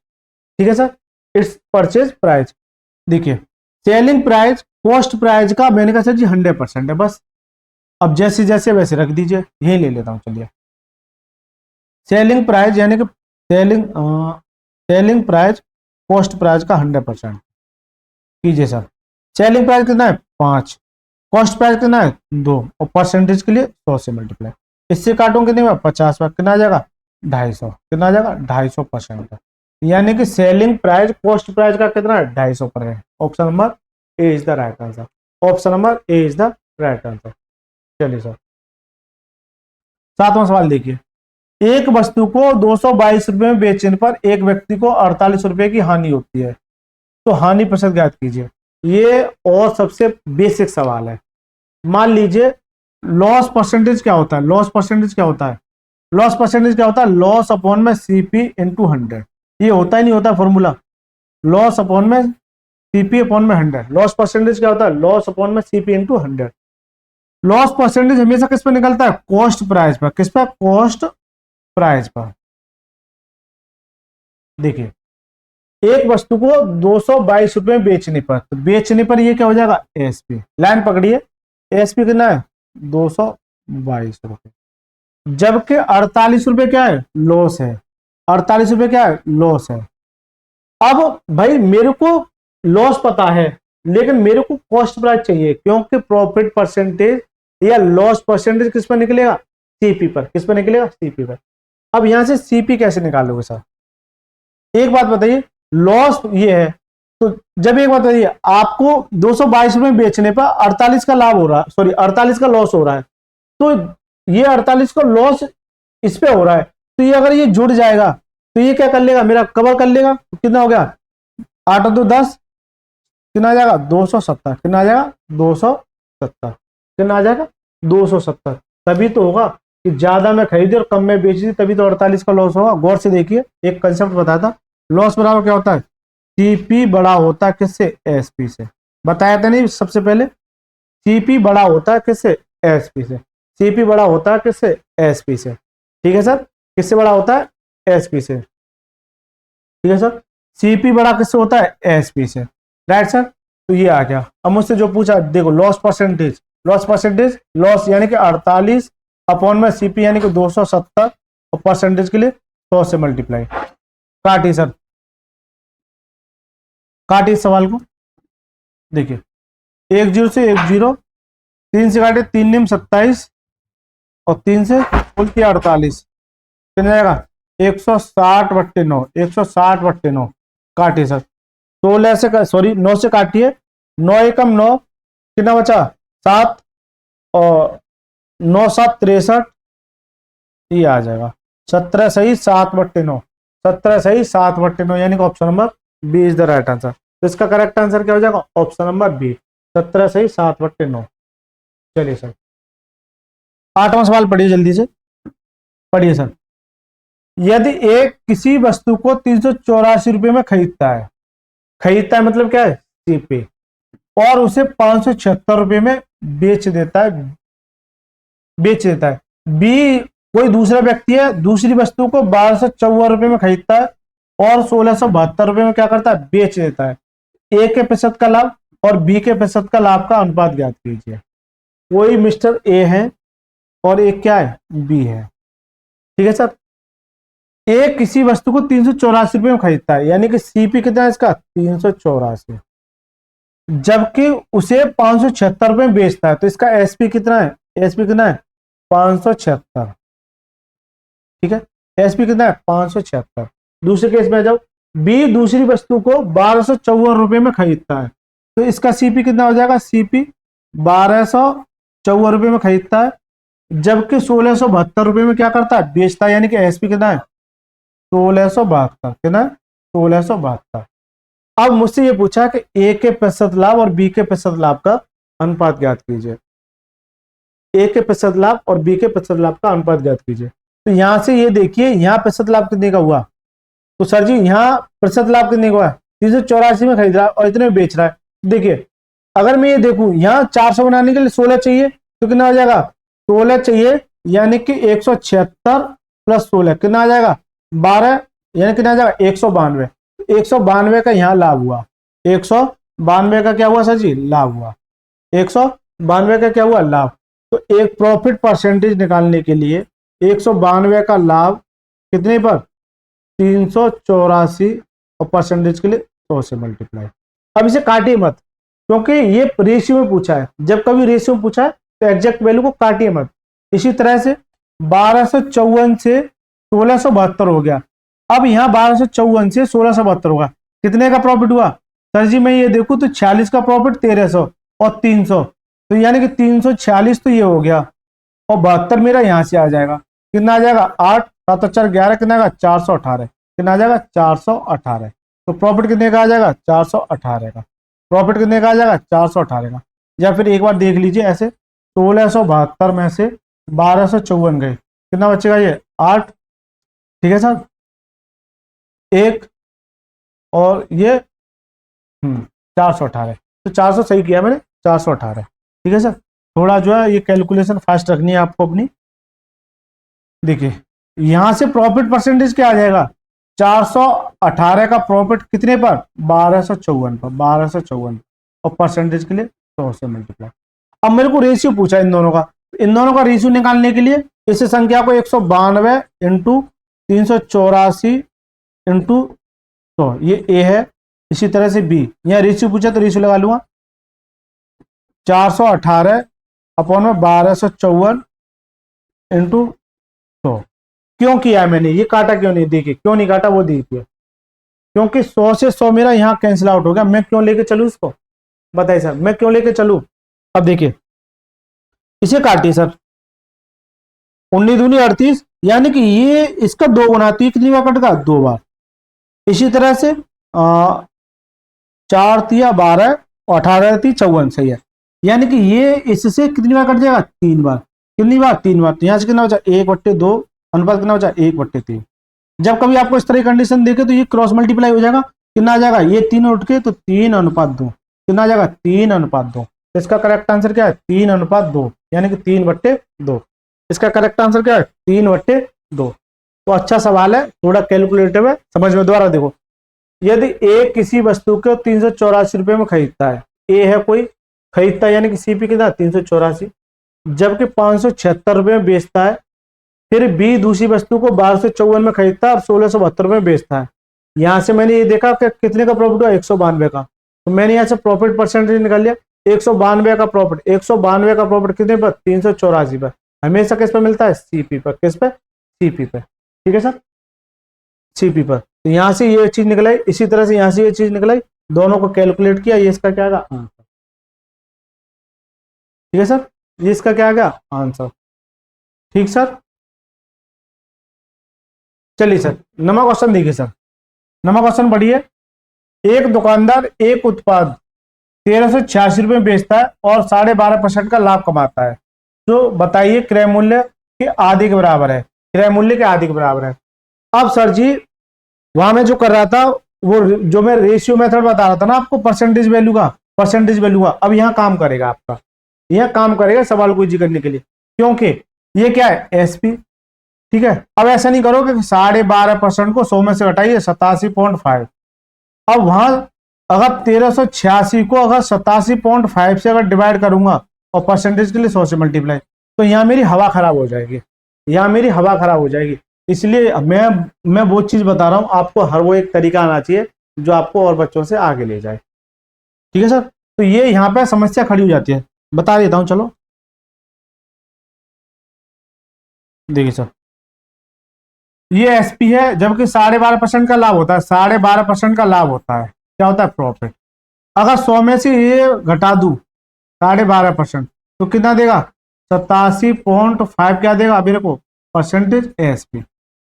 Speaker 1: ठीक है सर, इट्स परचेज प्राइस। देखिए सेलिंग प्राइस कॉस्ट प्राइस का मैंने कहा सर जी 100% है, बस अब जैसे जैसे वैसे रख दीजिए, यही ले लेता हूं। चलिए सेलिंग प्राइस यानी कि सेलिंग प्राइस कॉस्ट प्राइस का 100% कीजिए सर। सेलिंग प्राइस कितना है 5, कॉस्ट प्राइस कितना है 2 और परसेंटेज के लिए 100 से मल्टीप्लाई, इससे काटूंगे कितने में 50 में, कितना आ जाएगा 250, कितना आ जाएगा 250%, यानी कि सेलिंग प्राइस कॉस्ट प्राइस का कितना है 250%। Option number A is the right answer, option number A is the right answer. चलिए सर, 7वां सवाल देखिए। एक वस्तु को 222 रुपए में बेचने पर एक व्यक्ति को 48 रुपए की हानि होती है, तो हानि प्रतिशत ज्ञात कीजिए। ये और सबसे बेसिक सवाल है। मान लीजिए लॉस परसेंटेज क्या होता है, लॉस परसेंटेज क्या होता है, लॉस परसेंटेज क्या होता है, लॉस अपॉन में सीपी इंटू 100। ये होता ही नहीं होता फॉर्मूला, लॉस अपॉन में सीपी अपॉन में 100। लॉस परसेंटेज क्या होता है, लॉस अपॉन में सीपी इंटू 100। लॉस परसेंटेज हमेशा किस पर निकलता है, कॉस्ट प्राइस पर, किस पर, कॉस्ट प्राइस पर। देखिए एक वस्तु को 222 रुपए में बेचने पर, तो बेचने पर ये क्या हो जाएगा, एएसपी। लाइन पकड़िए, एएसपी कितना है, 222 रुपए, जबकि 48 रुपए क्या है, लॉस है। 48 रुपए क्या है, लॉस है। अब भाई मेरे को लॉस पता है, लेकिन मेरे को कॉस्ट प्राइस चाहिए, क्योंकि प्रॉफिट परसेंटेज या लॉस परसेंटेज किस पर निकलेगा, सीपी पर। किस पर निकलेगा, सीपी पर। अब यहां से सीपी कैसे निकालोगे सर, एक बात बताइए, लॉस ये है, तो जब एक बात बताइए, आपको 222 रुपए बेचने पर 48 का लाभ हो रहा है, सॉरी 48 का लॉस हो रहा है, तो ये 48 का लॉस इस पे हो रहा है, तो ये अगर ये जुड़ जाएगा तो ये क्या कर लेगा, मेरा कवर कर लेगा। तो कितना हो गया, 8 और 2 10, कितना आ जाएगा, 270। कितना आ जाएगा, 270। कितना आ जाएगा, 270। तभी तो होगा कि ज्यादा में खरीदी और कम में बेची थी, तभी तो 48 का लॉस होगा। गौर से देखिए, एक कंसेप्ट बताया था, लॉस बराबर क्या होता है, सीपी बड़ा होता है किससे, एएसपी से। बताया था नहीं सबसे पहले, सीपी बड़ा होता है किससे, एएसपी से। सीपी बड़ा होता है किससे, एएसपी से। ठीक है सर, किससे बड़ा होता है, एएसपी से। ठीक है सर, सीपी बड़ा किससे होता है, एएसपी से। राइट सर, तो ये आ गया। अब मुझसे जो पूछा, देखो loss percentage, loss percentage, loss यानी कि 48 अपॉन में सीपी यानी कि 270, और परसेंटेज के लिए 100 से मल्टीप्लाई। काटिए सर, काटिए सवाल को। देखिए 1 0 से 1 0, 3 से काटे, 3 निम 27, और 3 से उल्टी 48, कितना जाएगा, 160/9। 160/9 काटिए सर। 16 से सॉरी 9 से काटिए, 9 एकम 9, कितना बचा, 7, और 9 7 63, ये आ जाएगा 17 सही 7/9। 17 सही 7/9, यानी कि option number B is the right answer. तो इसका करेक्ट आंसर क्या हो जाएगा, ऑप्शन नंबर बी, 17 सही 7/9। चलिए सर, 8वां सवाल पढ़िए जल्दी से, पढ़िए सर। यदि एक किसी वस्तु को 384 रुपए में खरीदता है, खरीदता है मतलब क्या है, सीपी, और उसे 576 रुपए में बेच देता है, बेच देता है। बी कोई दूसरा व्यक्ति है, दूसरी वस्तु को 1254 रुपए में खरीदता है और 1672 रुपए में क्या करता है, बेच देता है। ए के प्रतिशत का लाभ और बी के प्रतिशत का लाभ का अनुपात ज्ञात कीजिए। कोई मिस्टर ए है और एक क्या है, बी है। ठीक है सर, ए किसी वस्तु को 384 रुपए में खरीदता है, यानी कि सीपी कितना है इसका, 384, जबकि उसे 576 रुपए में बेचता है, तो इसका एसपी कितना है, एसपी कितना है, 576। ठीक है, एसपी कितना है, 576। दूसरे केस में जाओ, बी दूसरी वस्तु को 1254 रुपए में खरीदता है, तो इसका सीपी कितना हो जाएगा, सीपी 1254 रुपए में खरीदता है, जबकि 1672 रुपए में क्या करता है, बेचता है, यानी कि एसपी कितना है, 1672। कितना है, 1672। अब मुझसे ये पूछा कि ए के प्रतिशत लाभ और बी के प्रतिशत लाभ का अनुपात ज्ञात कीजिए। ए के प्रतिशत लाभ और बी के प्रतिशत लाभ का अनुपात ज्ञात कीजिए। तो यहां से ये देखिए, यहां प्रतिशत लाभ कितने का हुआ, तो सर जी यहाँ प्रतिशत लाभ कितने का हुआ, 384 में खरीद रहा है और इतने में बेच रहा है। देखिए अगर मैं ये देखूं, यहाँ 400 बनाने के लिए 16 चाहिए, तो कितना हो जाएगा, 16 चाहिए, यानी कि 176 प्लस 16 कितना आ जाएगा, 12, यानी कितना आ जाएगा, 192। 192 का यहाँ लाभ हुआ, 192 का क्या हुआ सर जी, लाभ हुआ, 192 का क्या हुआ, लाभ। तो एक प्रॉफिट परसेंटेज निकालने के लिए 192 का लाभ कितने पर, 384, और परसेंटेज के लिए 100 से मल्टीप्लाई। अब इसे काटिए मत, क्योंकि ये रेशियो में पूछा है, जब कभी रेशियो में पूछा है तो एग्जैक्ट वैल्यू को काटिए मत। इसी तरह से 1254 से 1672 हो गया। अब यहाँ 1254 से 1672 होगा, कितने का प्रॉफिट हुआ सर जी, मैं ये देखूं तो 46 का प्रॉफिट, 1300 और 300, तो यानी कि 346 तो ये हो गया, और 72 मेरा यहाँ से आ जाएगा, कितना आ जाएगा, 8 7 4 11, कितना आएगा, 418, कितना आ जाएगा, 418। तो प्रॉफिट कितने का आ जाएगा, 418 का। प्रॉफिट कितने का आ जाएगा, 418 का। या फिर एक बार देख लीजिए ऐसे, 1672 में से 1254 गए, कितना बचेगा, ये 8। ठीक है सर, एक और ये 418, तो 400 सही किया मैंने, 418। ठीक है सर, थोड़ा जो है ये कैलकुलेशन फास्ट रखनी है आपको अपनी। देखिए यहां से प्रॉफिट परसेंटेज क्या आ जाएगा, 418 का प्रॉफिट कितने पर, 1254 पर, 1254, और परसेंटेज के लिए 100 से मल्टीप्लाई। अब मेरे को रेशियो पूछा इन दोनों का, इन दोनों का रेशियो निकालने के लिए इस संख्या को 192 इंटू 384 इंटू 100, ये ए है। इसी तरह से बी, यहाँ रेशियो पूछा तो रेशियो लगा लूंगा, 418 अपॉन में 1254 इंटू 100। क्यों किया है मैंने, ये काटा क्यों नहीं, देखिए क्यों नहीं काटा वो देखिए, क्योंकि 100 से 100 मेरा यहाँ कैंसिल आउट हो गया। मैं क्यों लेके चलूँ इसको, बताइए सर, मैं क्यों लेके चलूँ। अब देखिए इसे काटिए सर, 19 दूनी 38, यानी कि ये इसका 2 गुना, तो ये कितनी बार कटेगा, 2 बार। इसी तरह से 4 तिया 12, 18 ती 54, सही है। यानी कि ये इससे कितनी बार कट जाएगा, 3 बार। कितनी बार, 3 बार। तो यहाँ से कितना बचा, 1/2 अनुपात कितना बचा, 1/3। जब कभी आपको इस तरह की कंडीशन देखे तो ये क्रॉस मल्टीप्लाई हो जाएगा, कितना आ जाएगा, ये 3 उठ के तो 3:2, कितना आ जाएगा, 3:2। तो इसका करेक्ट आंसर क्या है, 3:2, यानी कि 3/2। इसका करेक्ट आंसर क्या है, 3/2। तो अच्छा सवाल है, थोड़ा कैलकुलेटिव है, समझ में। दोबारा देखो, यदि ए किसी वस्तु को 384 रुपये में खरीदता है, ए है कोई खरीदता है, यानी कि सीपी कितना 384, जबकि 576 रुपये में बेचता है। फिर बी दूसरी वस्तु को 1254 में खरीदता है और 1672 रुपये में बेचता है। यहां से मैंने ये देखा कि कितने का प्रॉफिट हुआ, 192 का। तो मैंने यहाँ से प्रॉफिट परसेंटेज निकाल लिया, 192 का प्रॉफिट, 192 का प्रॉफिट कितने पर, 384 पर। हमेशा किस पर मिलता है, सीपी पर। किस पर, सीपी पर। ठीक है सर, सीपी पर। तो यहां से ये चीज निकल आई, इसी तरह से यहां से ये चीज निकल आई, दोनों को कैलकुलेट किया, ये इसका क्या आएगा, आंसर। ठीक है सर, ये इसका क्या आ गया, आंसर। ठीक सर, चलिए सर नंबर क्वेश्चन देखिए सर, नंबर क्वेश्चन बढ़िए। एक दुकानदार एक उत्पाद 1386 रुपये में बेचता है और 12.5% का लाभ कमाता है, तो बताइए क्रय मूल्य के आधे के बराबर है, क्रय मूल्य के आधे के बराबर है। अब सर जी वहां मैं जो कर रहा था, वो जो मैं रेशियो मेथड बता रहा था ना आपको, परसेंटेज वैल्यू का, परसेंटेज वैल्यू का, अब यहाँ काम करेगा आपका, यह काम करेगा सवाल को इजी करने के लिए, क्योंकि ये क्या है, एसपी। ठीक है, अब ऐसा नहीं करो कि 12.5% को 100 में से घटाइए, 87.5। अब वहां अगर 1386 को अगर 87.5 से अगर डिवाइड करूंगा और परसेंटेज के लिए 100 से मल्टीप्लाई, तो यहाँ मेरी हवा खराब हो जाएगी, यहाँ मेरी हवा खराब हो जाएगी। इसलिए मैं वो चीज बता रहा हूं आपको, हर वो एक तरीका आना चाहिए जो आपको और बच्चों से आगे ले जाए। ठीक है सर, तो ये यहाँ पे समस्या खड़ी हो जाती है, बता देता हूं। चलो देखिए सर, ये एसपी है, जबकि 12.5% का लाभ होता है, 12.5% का लाभ होता है, क्या होता है, प्रॉफिट। अगर 100 में से ये घटा दूं 12.5%, तो कितना देगा, 87.5 क्या देगा, अभी देखो परसेंटेज एसपी,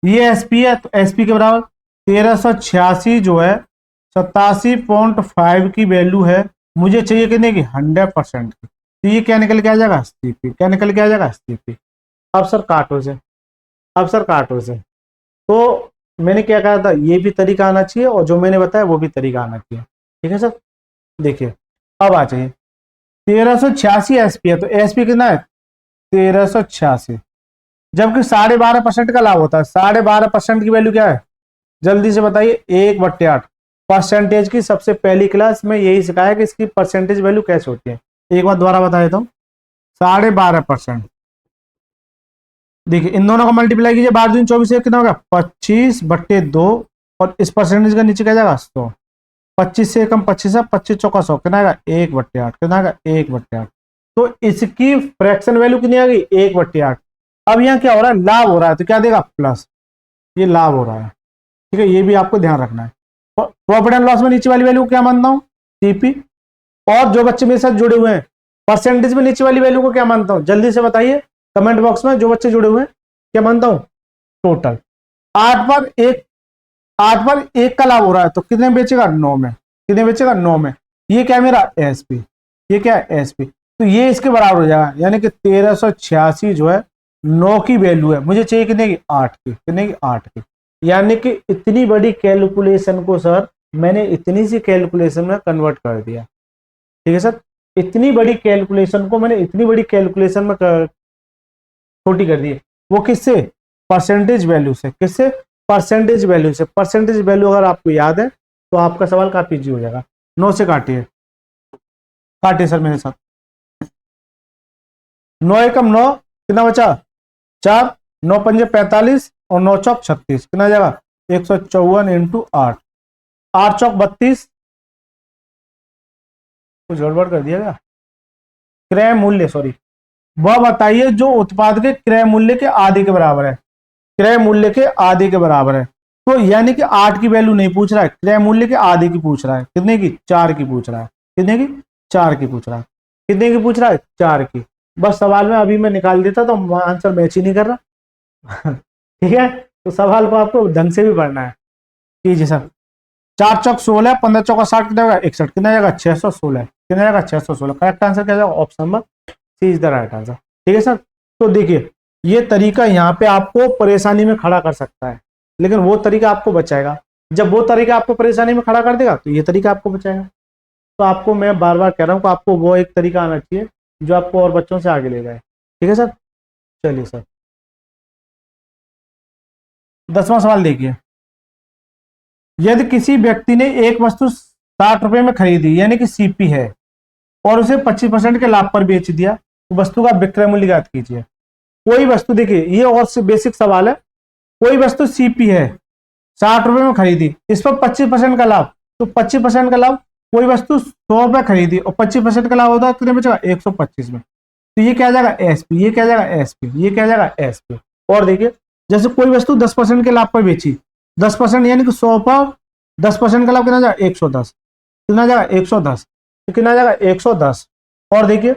Speaker 1: ये एसपी है, तो एसपी के बराबर 1386 जो है 87.5 की वैल्यू है, मुझे चाहिए कितने की, 100% की। तो ये क्या निकल के आ जाएगा, सीपी। क्या निकल के आ जाएगा, सीपी। अब सर काटो से, अब सर काटो से, तो मैंने क्या कहा था, ये भी तरीका आना चाहिए और जो मैंने बताया वो भी तरीका आना चाहिए। ठीक है सर, देखिए अब आ जाइए, 1386 एसपी है, तो एसपी कितना है, 1386, जबकि 12.5% का लाभ होता है। 12.5% की वैल्यू क्या है, जल्दी से बताइए, 1/8। परसेंटेज की सबसे पहली क्लास में यही सिखाया कि इसकी परसेंटेज वैल्यू कैसे होती है। एक बार दोबारा बता देता हूँ, 12.5%, देखिए इन दोनों का मल्टीप्लाई कीजिए, 12 दूनी 24 कितना होगा, 25/2, और इस परसेंटेज का नीचे क्या जाएगा, 100। 25 से कम 25 है, 25 चौका 100, कितना आएगा, 1/8, कितना आएगा, 1/8। तो इसकी फ्रैक्शन वैल्यू कितनी आ गई, 1/8। अब यहाँ क्या हो रहा है, लाभ हो रहा है, तो क्या देगा, प्लस, ये लाभ हो रहा है। ठीक है, ये भी आपको ध्यान रखना है। प्रॉफिट एंड लॉस में नीचे वाली वैल्यू क्या मानता हूँ, सीपी। और जो बच्चे मेरे साथ जुड़े हुए हैं, परसेंटेज में नीचे वाली वैल्यू को क्या मानता हूँ, जल्दी से बताइए कमेंट बॉक्स में, जो बच्चे जुड़े हुए हैं, क्या मानता हूं, टोटल 8 पर 1 का लाभ हो रहा है, तो कितने बेचेगा, 9 में। कितने बेचेगा, 9 में। ये क्या है मेरा एसपी, ये क्या है एसपी, तो ये इसके बराबर हो जाएगा, यानी कि 1386 जो है 9 की वैल्यू है, मुझे चाहिए कितने की, 8 की। कितने की, 8 की। यानी कि इतनी बड़ी कैलकुलेशन को सर मैंने इतनी सी कैलकुलेशन में कन्वर्ट कर दिया। ठीक है सर, इतनी बड़ी कैलकुलेशन को मैंने इतनी बड़ी कैलकुलेशन में छोटी कर दी है। वो किससे, परसेंटेज वैल्यू से। किससे, परसेंटेज वैल्यू से। परसेंटेज वैल्यू अगर आपको याद है तो आपका सवाल काफी इजी हो जाएगा। 9 से काटिए, काटिए सर मेरे साथ। 9 एकम 9, कितना बचा 4, 9 पंजे 45 और 9 चौक 36, कितना जाएगा 154 इंटू 8, 8 चौक 32, कुछ गड़बड़ कर दिया क्या? क्रय मूल्य, सॉरी, वह बताइए जो उत्पाद के क्रय मूल्य के आधे के बराबर है। क्रय मूल्य के आधे के बराबर है, तो यानी कि 8 की वैल्यू नहीं पूछ रहा है, क्रय मूल्य के आधे की पूछ रहा है। कितने की? 4 की पूछ रहा है। कितने की? 4 की पूछ रहा है। कितने की पूछ रहा है? 4 की। बस सवाल में अभी मैं निकाल देता तो आंसर मैच ही नहीं कर रहा। ठीक है, तो सवाल को आपको ढंग से भी पढ़ना है। कीजिए सर। 4 चौक 16, 15 चौका 60, कितना जाएगा 61, कितना जाएगा 616, कितना जाएगा 616। करेक्ट आंसर क्या जाएगा? Option number C is the right answer. ठीक है सर। तो देखिए ये तरीका यहाँ पे आपको परेशानी में खड़ा कर सकता है, लेकिन वो तरीका आपको बचाएगा। जब वो तरीका आपको परेशानी में खड़ा कर देगा तो ये तरीका आपको बचाएगा। तो आपको मैं बार बार कह रहा हूँ कि आपको वो एक तरीका आना चाहिए जो आपको और बच्चों से आगे ले जाए। ठीक है सर। चलिए सर 10वां सवाल देखिए। यदि किसी व्यक्ति ने एक वस्तु 60 रुपए में खरीदी, यानी कि सीपी है, और उसे 25% के लाभ पर बेच दिया, तो वस्तु का विक्रय मूल्य ज्ञात कीजिए। कोई वस्तु, देखिए ये और से बेसिक सवाल है। कोई वस्तु सीपी है, 60 रुपए में खरीदी, इस पर 25% का लाभ, तो 25% का लाभ, कोई वस्तु 100 रुपए खरीदी और 25% का लाभ होता है, कितने बचेगा 125 में, तो ये क्या जाएगा एसपी, ये क्या जाएगा एसपी, ये क्या जाएगा एसपी। और देखिए जैसे कोई वस्तु 10% के लाभ पर बेची, 10% यानी कि 100 पर 10% का लाभ कितना जाएगा 110, कितना जाएगा 110, तो कितना जाएगा 110। और देखिए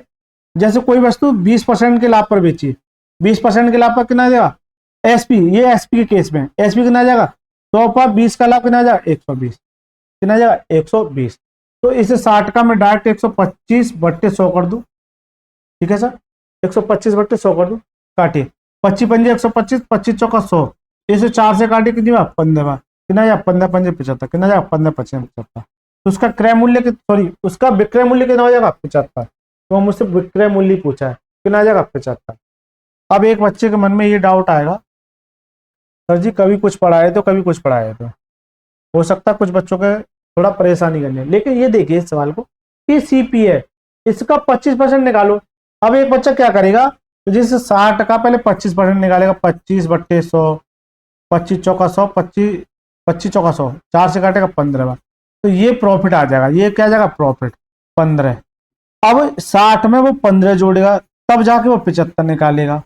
Speaker 1: जैसे कोई वस्तु 20% के लाभ पर बेची, 20% के लाभ पर कितना जाएगा एसपी, ये एसपी के केस में एसपी कितना जाएगा 100 पर 20 का लाभ कितना जाएगा 120, कितना जाएगा 120। तो इसे 60 का मैं डायरेक्ट 125/100 कर दूं। ठीक है सर, 125/100 कर दूं। काटिए, 25 पंजे 125, 25 चौका 100, इसे 4 से काटिए, कितनी बार 15 बार, कितना जाएगा 15 पंजे 75, कितना जाएगा 15 पचे 75। तो उसका क्रय मूल्य, सॉरी उसका विक्रय मूल्य कितना हो जाएगा 75। तो हम मुझसे विक्रय मूल्य पूछा है, कितना आ जाएगा 75। अब एक बच्चे के मन में ये डाउट आएगा, सर जी कभी कुछ पढ़ाए तो कभी कुछ पढ़ाए तो, हो सकता है कुछ बच्चों के थोड़ा परेशानी करने, लेकिन ये देखिए इस सवाल को कि सीपी है, इसका 25% निकालो। अब एक बच्चा क्या करेगा, तो जैसे 60 का पहले 25% निकालेगा, 25/100, 25 चौका 100, 25 चौका 100, 4 से काटेगा 15 बार, तो ये प्रॉफिट आ जाएगा। ये क्या जाएगा प्रॉफिट 15। अब 60 में वो 15 जोड़ेगा, तब जाके वो 75 निकालेगा,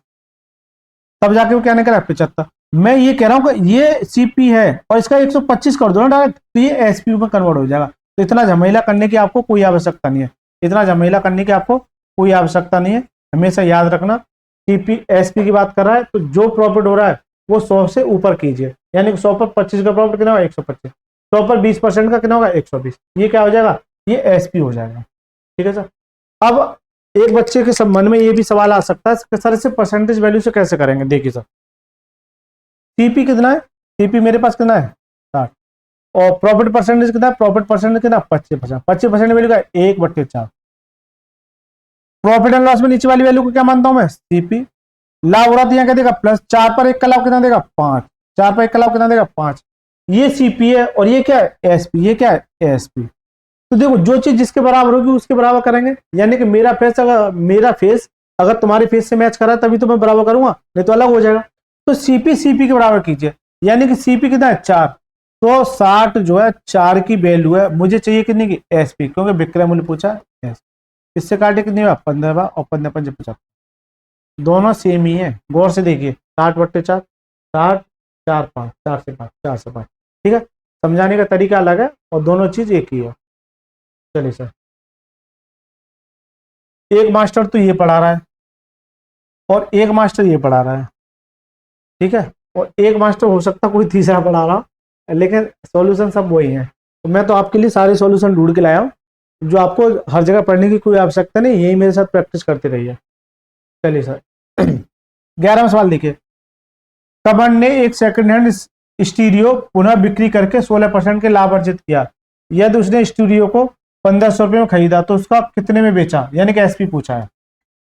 Speaker 1: तब जाके वो क्या निकालेगा 75। मैं ये कह रहा हूँ कि ये सीपी है और इसका 125 कर दो ना डायरेक्ट, तो ये एसपी में कन्वर्ट हो जाएगा। तो इतना झमेला करने की आपको कोई आवश्यकता नहीं है, इतना झमेला करने की आपको कोई आवश्यकता नहीं है। हमेशा याद रखना सीपी एसपी की बात कर रहा है, तो जो प्रॉफिट हो रहा है वो 100 से ऊपर कीजिए, यानी कि 100 पर 25 का प्रॉफिट कितना होगा 125, 100 पर 20% का कितना होगा 120, ये क्या हो जाएगा ये एसपी हो जाएगा। ठीक है सर। अब एक बच्चे के मन में ये भी सवाल आ सकता है कि सर इसे परसेंटेज वैल्यू से कैसे करेंगे। देखिए सर सीपी कितना है, सीपी मेरे पास कितना है 60, और प्रॉफिट परसेंटेज कितना है, प्रॉफिट परसेंटेज कितना 25%, 25% वैल्यू का 1/4। प्रॉफिट एंड लॉस में नीचे वाली वैल्यू को क्या मानता हूं मैं सीपी। लाभ हो रहा था यहाँ क्या देगा प्लस, 4 पर 1 का लाभ कितना देगा 5, 4 पर 1 का लाभ कितना देगा 5, ये सीपी है और ये क्या है एसपी, ये क्या है एसपी। तो देखो जो चीज जिसके बराबर होगी उसके बराबर करेंगे, यानी कि मेरा फेस अगर तुम्हारे फेस से मैच करा तभी तो मैं बराबर करूंगा, नहीं तो अलग हो जाएगा। तो सीपी सीपी के बराबर कीजिए, यानी कि सीपी कितना है 4, तो 60 जो है 4 की वैल्यू है, मुझे चाहिए कितनी की एसपी, क्योंकि विक्रय मूल्य पूछा है। इससे काटे कितनी हुआ 15 बार और 15 पंजे 75, दोनों सेम ही है। गौर से देखिए 60/4, 60 4 5, 4 से 5, 4 से 5। ठीक है, समझाने का तरीका अलग है और दोनों चीज एक ही है। चलिए सर, एक मास्टर तो ये पढ़ा रहा है और एक मास्टर ये पढ़ा रहा है, ठीक है, और एक मास्टर हो सकता कोई तीसरा पढ़ा रहा, लेकिन सॉल्यूशन सब वही है। तो मैं तो आपके लिए सारे सॉल्यूशन ढूंढ के लाया हूँ, जो आपको हर जगह पढ़ने की कोई आवश्यकता नहीं, यही मेरे साथ प्रैक्टिस करते रहिए। चलिए सर 11वां सवाल देखिए। कमर ने एक सेकंड हैंड स्टीरियो पुनः बिक्री करके 16% के लाभ अर्जित किया। यदि उसने स्टूडियो को 1500 रुपये में खरीदा तो उसका कितने में बेचा, यानी कि एसपी पूछा है।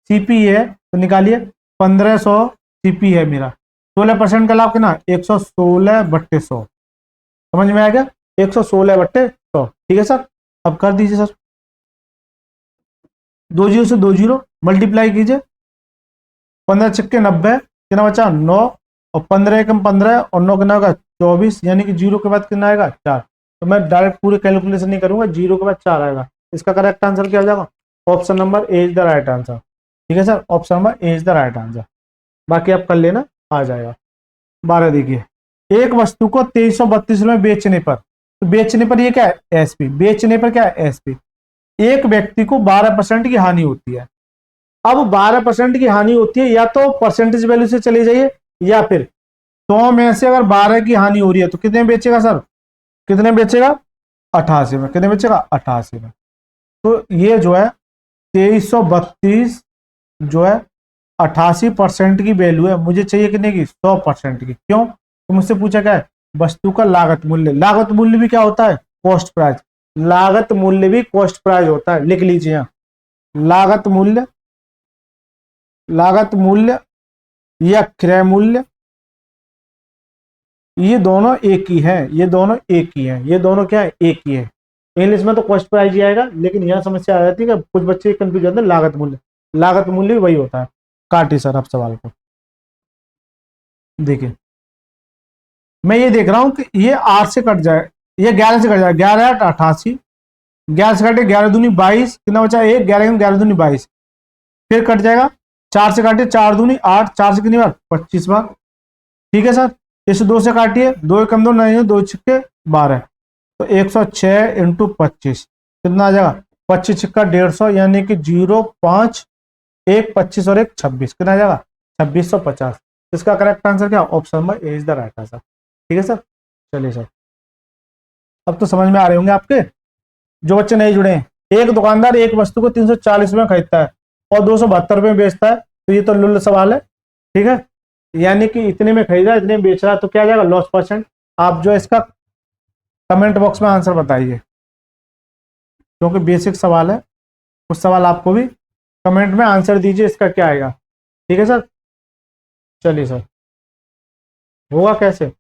Speaker 1: सीपी है तो निकालिए 1500 सीपी है मेरा, 16% का लाभ कितना, 116/100, समझ में आ गया, 116/100, ठीक है सर। अब कर दीजिए सर, 2 जीरो से 2 जीरो मल्टीप्लाई कीजिए, 15 छक्के 90, कितना बचा 9, और 15 एकम 15 और 9 कितना होगा 24, यानी कि जीरो के बाद कितना आएगा 4। तो मैं डायरेक्ट पूरे कैलकुलेशन नहीं करूंगा, जीरो के बाद 4 आएगा। इसका करेक्ट आंसर क्या हो जाएगा, option number A is the right answer, ठीक है sir, option number A is the right answer. बाकी आप कर लेना, आ जाएगा। 12 देखिए, एक वस्तु को 2332 में बेचने पर, तो बेचने पर ये क्या है एसपी, बेचने पर क्या है एसपी, एक व्यक्ति को 12% की हानि होती है। अब 12% की हानि होती है, या तो परसेंटेज वैल्यू से चली जाइए, या फिर 100 में से अगर 12 की हानि हो रही है तो कितने बेचेगा सर, कितने बेचेगा 88 में, कितने बेचेगा 88 में। तो ये जो है 2332 जो है 88% की वैल्यू है, मुझे चाहिए कितने की 100% की। क्यों, तो मुझसे पूछा क्या है, वस्तु का लागत मूल्य, लागत मूल्य भी क्या होता है कॉस्ट प्राइस, लागत मूल्य भी कॉस्ट प्राइस होता है, लिख लीजिए यहाँ, लागत मूल्य, लागत मूल्य या क्रय मूल्य, ये दोनों एक ही है, ये दोनों एक ही है, ये दोनों क्या है एक ही है। इंग्लिश में तो कॉस्ट प्राइस ही आएगा, लेकिन यहाँ समस्या आ जाती है कि कुछ बच्चे कंफ्यूज होते हैं, लागत मूल्य, लागत मूल्य भी वही होता है। काटिए सर आप सवाल को, देखिए मैं ये देख रहा हूं कि ये 8 से कट जाए, ये 11 से कट जाए, 11/8 88, 11 से काटे 11 दूनी 22, कितना बचा 1, 11 दूनी 22, फिर कट जाएगा, 4 से काटे 4 दूनी 8, 4 से कितनी बार 25 बार, ठीक है सर। इस 2 से काटिए, 2 एकम 2 नहीं, 2 छक्के 12, तो 106 इंटू 25 कितना आ जाएगा 25 छक्का 150, यानी कि 0 5 1 25 और 1 26, कितना आ जाएगा 2650। इसका करेक्ट आंसर क्या, option number A is the right answer, ठीक है सर। चलिए सर, अब तो समझ में आ रहे होंगे आपके, जो बच्चे नहीं जुड़े हैं। एक दुकानदार एक वस्तु को 340 में खरीदता है और 272 में बेचता है, तो ये तो लुल्ल सवाल है, ठीक है, यानी कि इतने में खरीदा इतने में बेच रहा है, तो क्या आ जाएगा लॉस परसेंट। आप जो है इसका कमेंट बॉक्स में आंसर बताइए, क्योंकि बेसिक सवाल है, कुछ सवाल आपको भी कमेंट में आंसर दीजिए इसका क्या आएगा, ठीक है सर। चलिए सर, होगा कैसे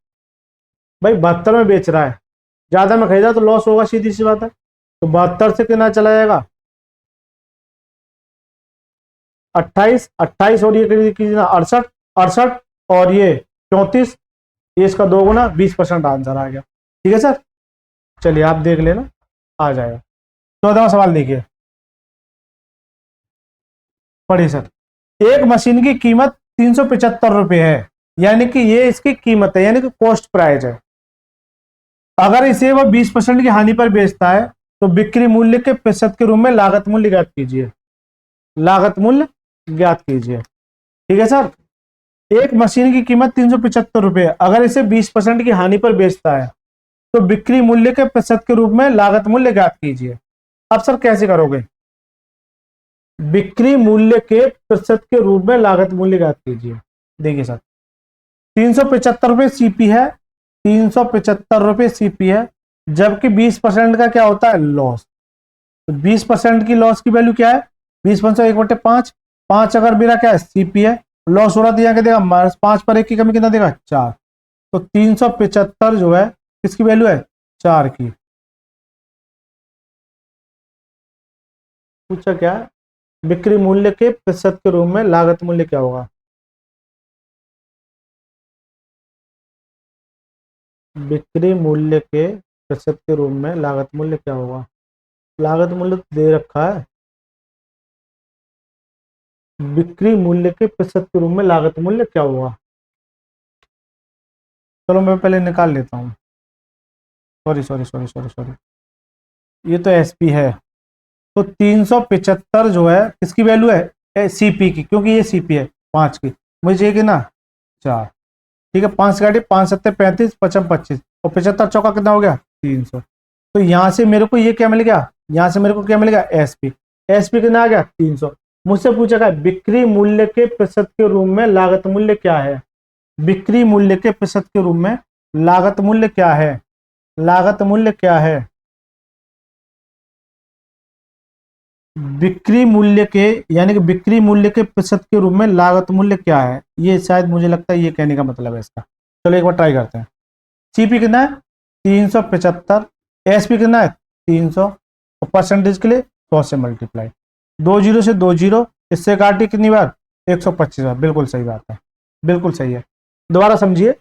Speaker 1: भाई, 72 में बेच रहा है, ज्यादा में खरीदा तो लॉस होगा, सीधी सी बात है। तो 72 से कितना चला जाएगा 28, 28 और ये कितना 68, 68 और ये 34, ये इसका 2 गुना 20% आंसर आ गया, ठीक है सर। चलिए आप देख लेना, आ जाएगा। 14वां सवाल देखिए, पढ़िए सर, एक मशीन की कीमत 375 रुपये है, यानी कि ये इसकी कीमत है, यानी कि कॉस्ट प्राइस है। अगर इसे वह 20% की हानि पर बेचता है तो बिक्री मूल्य के प्रतिशत के रूप में लागत मूल्य ज्ञात कीजिए, लागत मूल्य ज्ञात कीजिए, ठीक है सर। एक मशीन की कीमत 375 रुपये, अगर इसे 20% की हानि पर बेचता है तो बिक्री मूल्य के प्रतिशत के रूप में लागत मूल्य ज्ञात कीजिए। अब सर कैसे करोगे, बिक्री मूल्य के प्रतिशत के रूप में लागत मूल्य ज्ञात कीजिए। देखिए सर, 375 रुपये सीपी है, 375 रुपये सीपी है, जबकि 20% का क्या होता है लॉस। तो 20% की लॉस की वैल्यू क्या है, 20% 1/5, 5 अगर मेरा क्या है सीपी है, लॉस हो रहा था, यहाँ क्या देगा -5 पर 1 की कमी कितना देगा 4। तो 375 जो है किसकी वैल्यू है 4 की। पूछा क्या है, बिक्री मूल्य के प्रतिशत के रूप में लागत मूल्य क्या होगा, बिक्री मूल्य के प्रतिशत के रूप में लागत मूल्य क्या होगा। लागत मूल्य तो दे रखा है, बिक्री मूल्य के प्रतिशत के रूप में लागत मूल्य क्या होगा। चलो मैं पहले निकाल लेता हूँ, sorry sorry sorry sorry sorry, ये तो एसपी है। तो 375 जो है किसकी वैल्यू है सीपी की, क्योंकि ये सीपी है 5 की, मुझे चाहिए कि ना 4, ठीक है। 5 काटे 5 7 35 55 25 और 75 चौका कितना हो गया 300। तो यहाँ से मेरे को ये क्या मिल गया, यहाँ से मेरे को क्या मिल गया एसपी, एसपी कितना आ गया 300। मुझसे पूछा गया बिक्री मूल्य के प्रतिशत के रूप में लागत मूल्य क्या है, बिक्री मूल्य के प्रतिशत के रूप में लागत मूल्य क्या है, लागत मूल्य क्या है। बिक्री मूल्य के यानी कि बिक्री मूल्य के प्रतिशत के रूप में लागत मूल्य क्या है, ये शायद मुझे लगता है ये कहने का मतलब है इसका। चलो एक बार ट्राई करते हैं। सीपी कितना है 375, एसपी कितना है 300, और परसेंटेज के लिए 100 से मल्टीप्लाई, 20 से 20, इससे काटी कितनी बार 125 बार। बिल्कुल सही बात है, बिल्कुल सही है। दोबारा समझिए,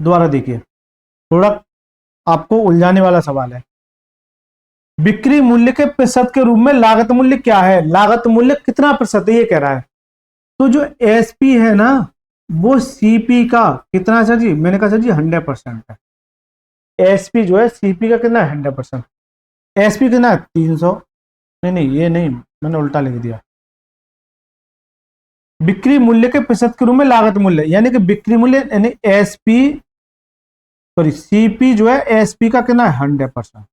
Speaker 1: दोबारा देखिए, थोड़ा आपको उलझाने वाला सवाल है। बिक्री मूल्य के प्रतिशत के रूप में लागत मूल्य क्या है, लागत मूल्य कितना प्रतिशत है ये कह रहा है। तो जो एसपी है ना वो सीपी का कितना है सर जी, मैंने कहा सर जी 100% है। एसपी जो है सीपी का कितना है 100%। एसपी कितना है 300, नहीं नहीं ये नहीं, मैंने उल्टा लिख दिया। बिक्री मूल्य के प्रतिशत के रूप में लागत मूल्य यानी कि बिक्री मूल्य यानी एसपी सॉरी सीपी जो है एसपी का कितना है 100%।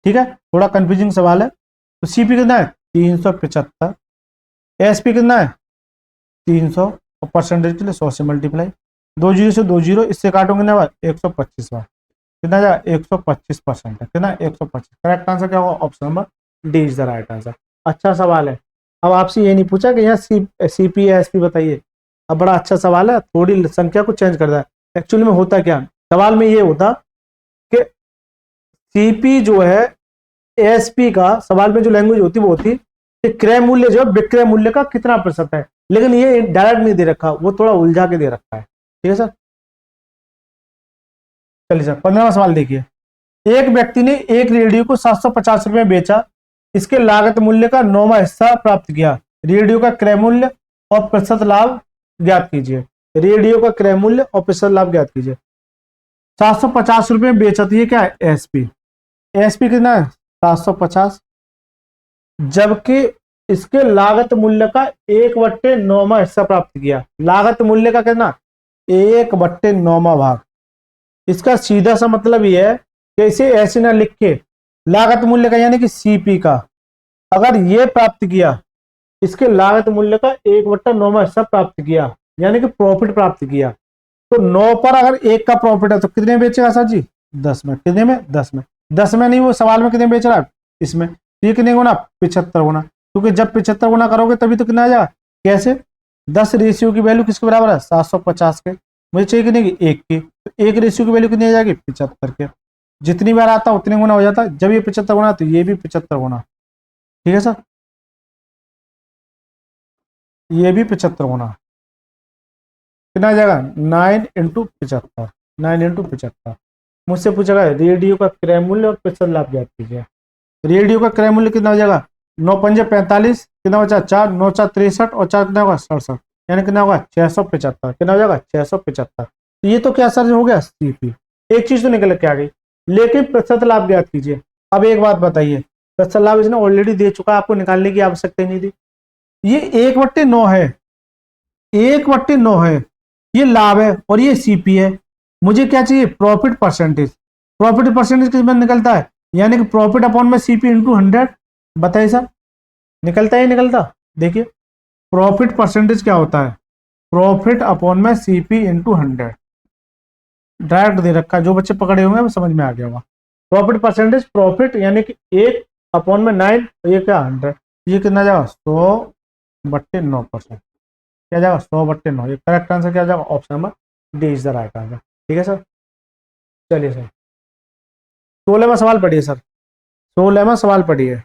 Speaker 1: ठीक है, थोड़ा कंफ्यूजिंग सवाल है। तो सीपी कितना है 375, एसपी कितना है 300, और परसेंटेज के लिए 100 से मल्टीप्लाई, 20 से 20, इससे काटोगे ना 125 बार, कितना जाएगा 125% है, कितना 125। करेक्ट आंसर क्या होगा, option number D is the right answer. अच्छा सवाल है। अब आपसे ये नहीं पूछा कि यहाँ सीपी या एसपी बताइए, अब बड़ा अच्छा सवाल है, थोड़ी संख्या को चेंज कर रहा है। एक्चुअली में होता क्या, सवाल में ये होता कि सीपी जो है एसपी का, सवाल में जो लैंग्वेज होती वो होती कि क्रय मूल्य जो है विक्रय मूल्य का कितना प्रतिशत है, लेकिन ये डायरेक्ट नहीं दे रखा, वो थोड़ा उलझा के दे रखा है। ठीक है सर, चलिए सर 15वां सवाल देखिए। एक व्यक्ति ने एक रेडियो को 750 रुपए में बेचा, इसके लागत मूल्य का 9वां हिस्सा प्राप्त किया, रेडियो का क्रय मूल्य और प्रतिशत लाभ ज्ञात कीजिए। रेडियो का क्रय मूल्य और प्रतिशत लाभ ज्ञात कीजिए। 750 रुपए में बेचा, तो ये क्या है एसपी, एसपी कितना है 750, जबकि इसके लागत मूल्य का 1/9वां हिस्सा प्राप्त किया। लागत मूल्य का कितना 1/9वां भाग। इसका सीधा सा मतलब ये है कि इसे ऐसे ना लिख के लागत मूल्य का यानी कि सीपी का अगर ये प्राप्त किया, इसके लागत मूल्य का 1/9वां हिस्सा प्राप्त किया यानी कि प्रॉफिट प्राप्त किया, तो 9 पर अगर 1 का प्रॉफिट है तो कितने बेचेगा सर जी 10 में, कितने में 10 में, 10 में नहीं, वो सवाल में कितने बेच रहा है इसमें, तो ये कितने गुना 75 गुना, क्योंकि जब 75 गुना करोगे तभी तो कितना आ जाएगा, कैसे 10 रेशियो की वैल्यू किसके बराबर है 750 के, मुझे चाहिए कितने की 1 की, तो 1 रेशियो की वैल्यू कितनी आ जाएगी 75 के, जितनी बार आता उतने गुना हो जाता है, जब ये 75 गुना तो ये भी 75 गुना। ठीक है सर, ये भी 75 गुना, कितना आ जाएगा 9 × 75, 9 × 75। मुझसे पूछेगा रेडियो का क्रय मूल्य और प्रतिशत लाभ ज्ञात कीजिए। रेडियो का क्रय मूल्य कितना हो जाएगा 9×5 = 45, कितना बचा 4, 9×4 = 63 और 4 कितना होगा 67, यानी कितना होगा 675, कितना हो जाएगा 675। तो ये तो क्या सर हो गया सीपी, एक चीज तो निकल के आ गई, लेकिन प्रतिशत लाभ ज्ञात कीजिए। अब एक बात बताइए, प्रतिशत लाभ इसने ऑलरेडी दे चुका, आपको निकालने की आवश्यकता नहीं थी। ये 1/9 है, 1/9 है, ये लाभ है और ये सीपी है। मुझे क्या चाहिए प्रॉफिट परसेंटेज, प्रॉफिट परसेंटेज किस में निकलता है, यानी कि प्रॉफिट अपॉन में सीपी इंटू 100। बताइए सर निकलता है निकलता, देखिए प्रॉफिट परसेंटेज क्या होता है, प्रॉफिट अपॉन में सीपी इंटू 100, डायरेक्ट दे रखा है, जो बच्चे पकड़े होंगे वो समझ में आ गया होगा। प्रॉफिट परसेंटेज, प्रॉफिट यानी कि 1/9, ये क्या 100, ये कितना जाएगा 100/9%, क्या जाएगा 100/9, ये करेक्ट आंसर क्या जाएगा, option number D is the right answer. ठीक है सर, चलिए सर 16वां सवाल पढ़िए सर, 16वां सवाल पढ़िए।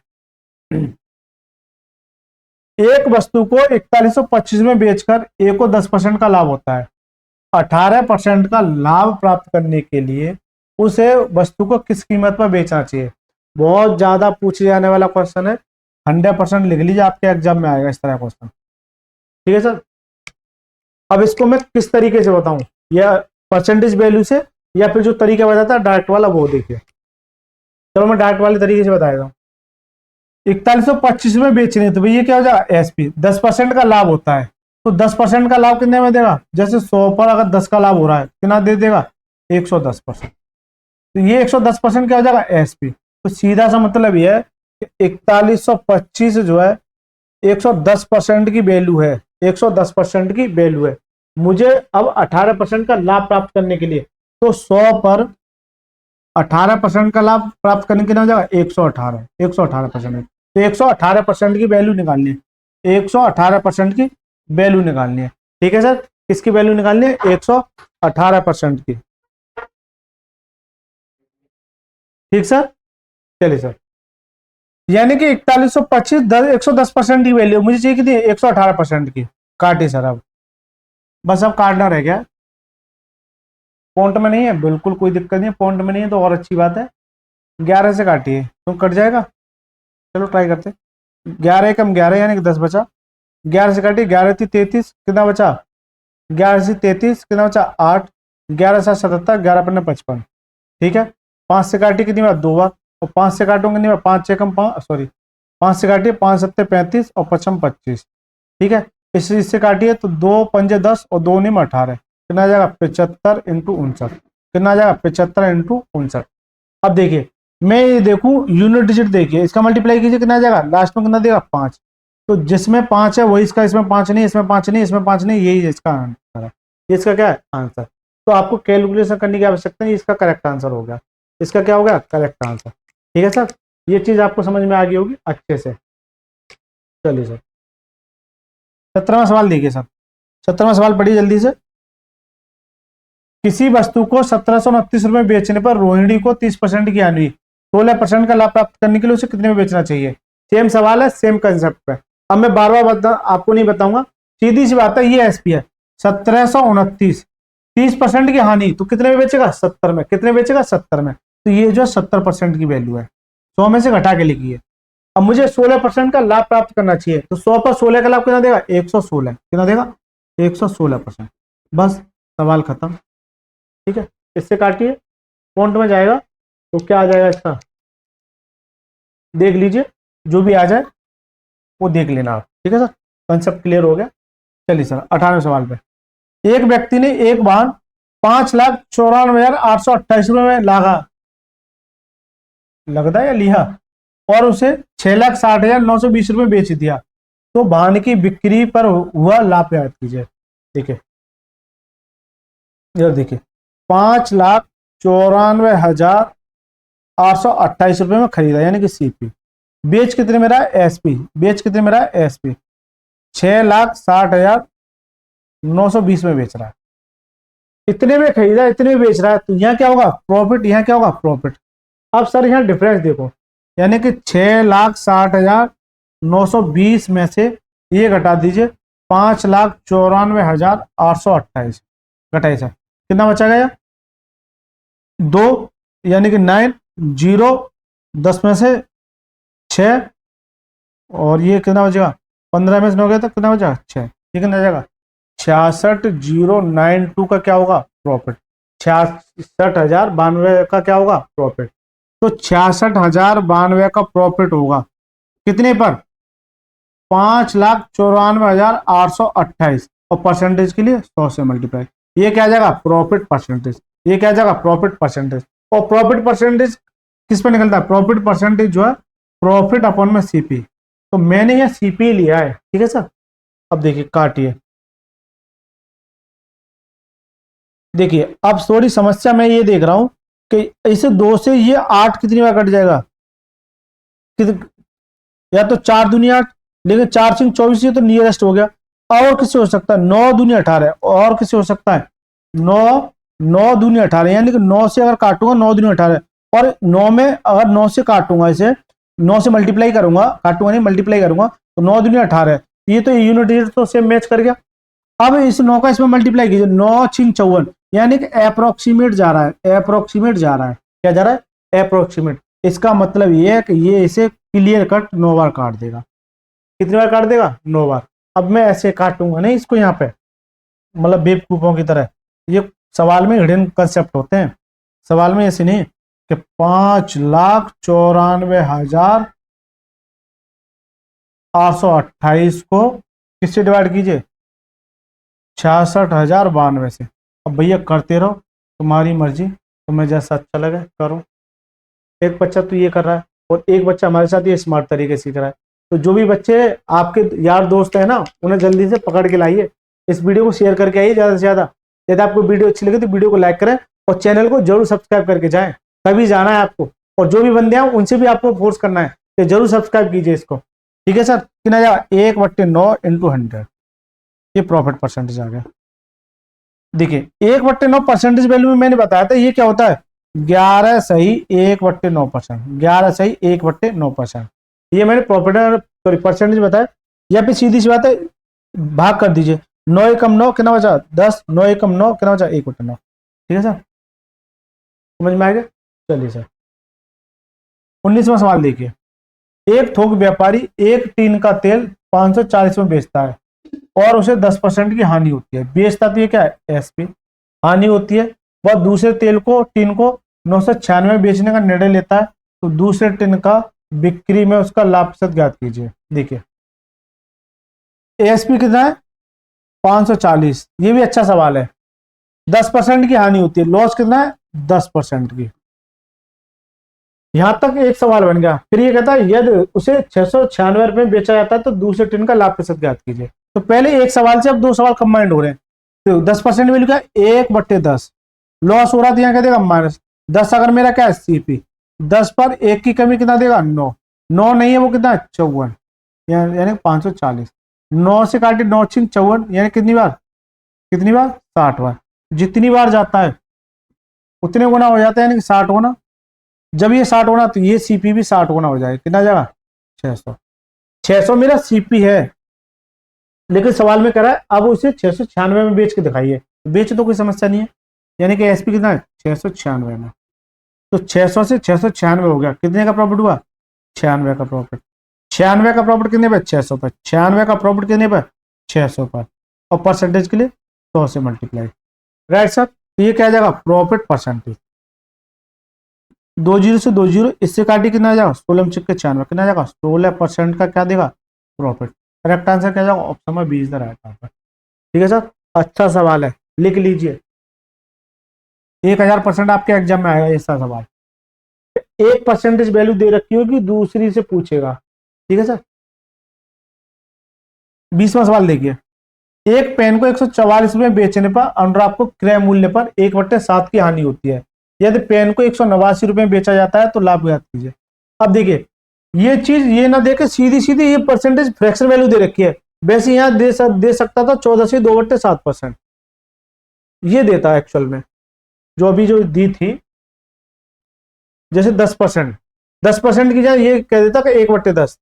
Speaker 1: एक वस्तु को 4125 में बेचकर ए को 10% का लाभ होता है, 18% का लाभ प्राप्त करने के लिए उसे वस्तु को किस कीमत पर बेचना चाहिए। बहुत ज्यादा पूछे जाने वाला क्वेश्चन है, 100% लिख लीजिए, आपके एग्जाम में आएगा इस तरह क्वेश्चन। ठीक है सर, अब इसको मैं किस तरीके से बताऊं, या परसेंटेज वैल्यू से या फिर जो तरीका बताता है डायरेक्ट वाला वो देखिए। चलो मैं डायरेक्ट वाले तरीके से बताया हूँ। 4125 में बेचने, तो भैया क्या हो जाएगा एसपी, 10% का लाभ होता है, तो 10% का लाभ कितने में देगा, जैसे 100 पर अगर 10 का लाभ हो रहा है कितना दे देगा 110%, तो ये 110% क्या हो जाएगा एसपी। तो सीधा सा मतलब ये है कि 4125 जो है 110% की वैल्यू है, 110% की वैल्यू है। मुझे अब 18% का लाभ प्राप्त करने के लिए, तो 100 पर 18% का लाभ प्राप्त करने के लिए हो जाएगा 118, 118%। तो 118% की वैल्यू निकालनी है, 118% की वैल्यू निकालनी है। ठीक है सर, किसकी वैल्यू निकालनी है? 118% की। ठीक सर, चलिए सर, यानी कि 4125 110% की वैल्यू मुझे चाहिए कितनी? 118% की। काटिए सर, अब बस अब काटना रह गया। पॉइंट में नहीं है, बिल्कुल कोई दिक्कत नहीं है, पॉइंट में नहीं है तो और अच्छी बात है। 11 से काटिए तो कट जाएगा। चलो ट्राई करते। 11 कम 11 यानी कि 10 बचा। 11 से काटिए, 11 थी 33, कितना बचा? 11 से 33 कितना बचा? 8। 11 से 77, 11 पन्ने 55। ठीक है, 5 से काटिए कितनी बार? 2 बार। और 5 से काटूंगे कितनी बार? 5 6 कम 5, सॉरी 5 से काटिए, 5 7 35 और 55 25। ठीक है, इससे काटिए तो 2 पंजे 10 और 2 निम 18, कितना आ जाएगा? 75 इंटू 59। कितना आ जाएगा? 75 इंटू 59। अब देखिए, मैं ये देखूं यूनिट डिजिट, देखिए इसका मल्टीप्लाई कीजिए, कितना आ जाएगा? लास्ट में कितना देगा? 5। तो जिसमें 5 है वही इसका, इसमें 5 नहीं, इसमें 5 नहीं, इसमें 5 नहीं, यही इसका आंसर है। ये इसका क्या है? आंसर। तो आपको कैलकुलेशन करने की आवश्यकता नहीं, इसका करेक्ट आंसर हो गया। इसका क्या हो गया? Correct answer. ठीक है सर, ये चीज आपको समझ में आ गई होगी अच्छे से। चलिए सर, 17वां सवाल देखिए सर। 17वां सवाल पढ़िए जल्दी से। किसी वस्तु को 1729 रुपए बेचने पर रोहिणी को 30% की हानि, 16% का लाभ प्राप्त करने के लिए उसे कितने में बेचना चाहिए? सेम सवाल है, सेम कंसेप्ट है। अब मैं बार बार आपको नहीं बताऊंगा, सीधी सी बात है, ये एसपी है 1729, 30% की हानि, तो कितने में बेचेगा? 70 में। कितने में बेचेगा? 70 में। तो ये जो 70% की वैल्यू है, 100 में से घटा के लिखिए। अब मुझे 16% का लाभ प्राप्त करना चाहिए, तो 100 पर 16 का लाभ कितना देगा? 116। कितना देगा? 116%। बस सवाल खत्म। ठीक है, इससे काटिए, पॉइंट में जाएगा तो क्या आ जाएगा इसका? देख लीजिए, जो भी आ जाए वो देख लेना आप। ठीक है सर, कंसेप्ट क्लियर हो गया। चलिए सर, 18वें सवाल पे। एक व्यक्ति ने एक वाहन 5,94,828 रुपए में लगदा या लिया और उसे 6,60,920 रुपए बेच दिया, तो वाहन की बिक्री पर हुआ लाभ याद कीजिए। देखिए इधर देखिए, 5,94,828 रुपए में खरीदा यानी कि सीपी। बेच कितने में रहा है? एसपी। बेच कितने में रहा है? एसपी। 6,60,920 में बेच रहा है। इतने में खरीदा, इतने में बेच रहा है, तो यहाँ क्या होगा? प्रॉफिट। यहाँ क्या होगा? प्रॉफिट। अब सर यहाँ डिफरेंस देखो, यानी कि 6,60,920 में से ये घटा दीजिए 5,94,828, घटाइए सर, कितना बचा गया? 2, यानी कि 9, 0, 10 में से 6, और ये कितना बचेगा? 15 में से हो गया तो कितना बचा? 6। ये कितना जाएगा? 66,092 का क्या होगा? प्रॉफिट। 66,092 का क्या होगा? प्रॉफिट। तो 66,092 का प्रॉफिट होगा कितने पर? 5,94,828, और परसेंटेज के लिए 100 से मल्टीप्लाई। ये क्या जाएगा? Profit percentage. ये क्या जाएगा? Profit percentage. और प्रॉफिट परसेंटेज किस पे निकलता है? प्रॉफिट परसेंटेज जो है प्रॉफिट अपॉन में सीपी, तो मैंने यह सीपी लिया है। ठीक है सर, अब देखिए काटिए। देखिए अब थोड़ी समस्या मैं ये देख रहा हूं कि इसे 2 से ये 8 कितनी बार कट जाएगा? या तो 4 दूनी 8, लेकिन 4 सिंह 24, ये तो नियरेस्ट हो गया। और किससे हो सकता है? 9 दूनी 18, और किससे हो सकता है? 9 दूनी 18, यानी कि 9 से अगर काटूंगा 9 दूनी 18, और 9 में अगर 9 से काटूंगा, इसे 9 से मल्टीप्लाई करूंगा, काटूंगा नहीं मल्टीप्लाई करूंगा, तो 9 दूनी 18, ये तो यूनिट डिजिट तो सेम मैच कर गया। अब इस 9 का इसमें मल्टीप्लाई कीजिए, 9 6 54, यानी कि अप्रोक्सीमेट जा रहा है, अप्रोक्सीमेट जा रहा है। क्या जा रहा है? अप्रोक्सीमेट। इसका मतलब ये है कि ये इसे क्लियर कट 9 बार काट देगा। कितनी बार काट देगा? 9 बार। अब मैं ऐसे काटूंगा नहीं इसको यहाँ पे, मतलब बेवकूफों की तरह। ये सवाल में हिडन कंसेप्ट होते हैं, सवाल में ऐसे नहीं कि 5,94,828 को किससे डिवाइड कीजिए? 66,092 से। अब भैया करते रहो, तुम्हारी मर्जी, तुम्हें जैसा अच्छा लगे करो। एक बच्चा तो ये कर रहा है, और एक बच्चा हमारे साथ ये स्मार्ट तरीके से सीख रहा है। तो जो भी बच्चे आपके यार दोस्त हैं ना, उन्हें जल्दी से पकड़ के लाइए, इस वीडियो को शेयर करके आइए ज़्यादा से ज़्यादा। यदि आपको वीडियो अच्छी लगे तो वीडियो को लाइक करें, और चैनल को जरूर सब्सक्राइब करके जाएं। तभी जाना है आपको, और जो भी बंदे हैं उनसे भी आपको फोर्स करना है तो जरूर सब्सक्राइब कीजिए इसको, ठीक है सर। कितना जाएगा 1/9 इंटू 100, ये प्रॉफिट परसेंटेज आ गया। देखिए 1/9 परसेंटेज वैल्यू में मैंने बताया था ये क्या होता है 11 सही 1/9%, 11 सही 1/9%। ये मैंने प्रॉफिट सॉरी परसेंटेज बताया। यहाँ पे सीधी सी बात है, भाग कर दीजिए, 9 एकम 9 कितना बचा 10, 9 एकम 9 कितना बचा 1/9, ठीक है सर, समझ में आ गया। चलिए सर 19वां सवाल देखिए, एक थोक व्यापारी एक टीन का तेल 540 में बेचता है और उसे 10% की हानि होती है। बेचता तो ये क्या है एसपी, हानि होती है। वह दूसरे तेल को टीन को 996 में बेचने का निर्णय लेता है, तो दूसरे टीन का बिक्री में उसका लाभ प्रतिशत ज्ञात कीजिए। देखिए एएसपी कितना है 540, ये भी अच्छा सवाल है। 10% की हानि होती है, लॉस कितना है 10% की। यहां तक एक सवाल बन गया। फिर ये कहता है यदि उसे 696 रुपए में बेचा जाता है तो दूसरे टिन का लाभ प्रतिशत ज्ञात कीजिए। तो पहले एक सवाल से अब दो सवाल कंबाइंड हो रहे हैं। तो 10% वैल्यू क्या 1/10, लॉस हो रहा था यहाँ क्या देगा -10। अगर मेरा क्या है सीपी 10 पर 1 की कमी कितना देगा 9, 9 नहीं है वो कितना 54, यानी 540। 9 से काटे 9 6 54, यानी कितनी बार 60 बार। जितनी बार जाता है उतने गुना हो जाता है, यानी 60 गुना। जब ये 60 होना तो ये सीपी भी 60 गुना हो जाएगा, कितना जाएगा 600। 600 मेरा सीपी है, लेकिन सवाल में कह रहा है अब उसे 696 में बेच के दिखाइए। बेच तो कोई समस्या नहीं है, यानी कि एसपी कितना है 696 में। तो 600 से 696 हो गया, कितने का प्रॉफिट हुआ 96 का प्रॉफिट। 96 का प्रॉफिट कितने पे 600 पर, 96 का प्रॉफिट कितने पर 600 पर, और परसेंटेज के लिए 100 से मल्टीप्लाई। राइट सर, तो ये क्या जाएगा प्रॉफिट परसेंटेज। 20 से 20 इससे काटी कितना आ जाएगा 16 चिक्के 96, कितना आ जाएगा 16% का क्या देगा प्रॉफिट। करेक्ट आंसर क्या जाएगा ऑप्शन में 20 इधर आएगा। ठीक है सर, अच्छा सवाल है, लिख लीजिए। 1000% आपके एग्जाम में आएगा ऐसा सवाल। एक परसेंटेज वैल्यू दे रखी होगी, दूसरी से पूछेगा। ठीक है सर, 20वां सवाल देखिए, एक पेन को 144 में बेचने पर अनुराग को क्रय मूल्य पर 1/7 की हानि होती है। यदि पेन को 189 रुपए में बेचा जाता है तो लाभ ज्ञात कीजिए। अब देखिए ये चीज ये ना देके सीधी सीधी ये परसेंटेज फ्रैक्शन वैल्यू दे रखी है। वैसे यहां दे सकता था 14 से 2/7%, ये देता है एक्चुअल में जो अभी जो दी थी। जैसे 10% की जाए ये कह देता कि 1/10,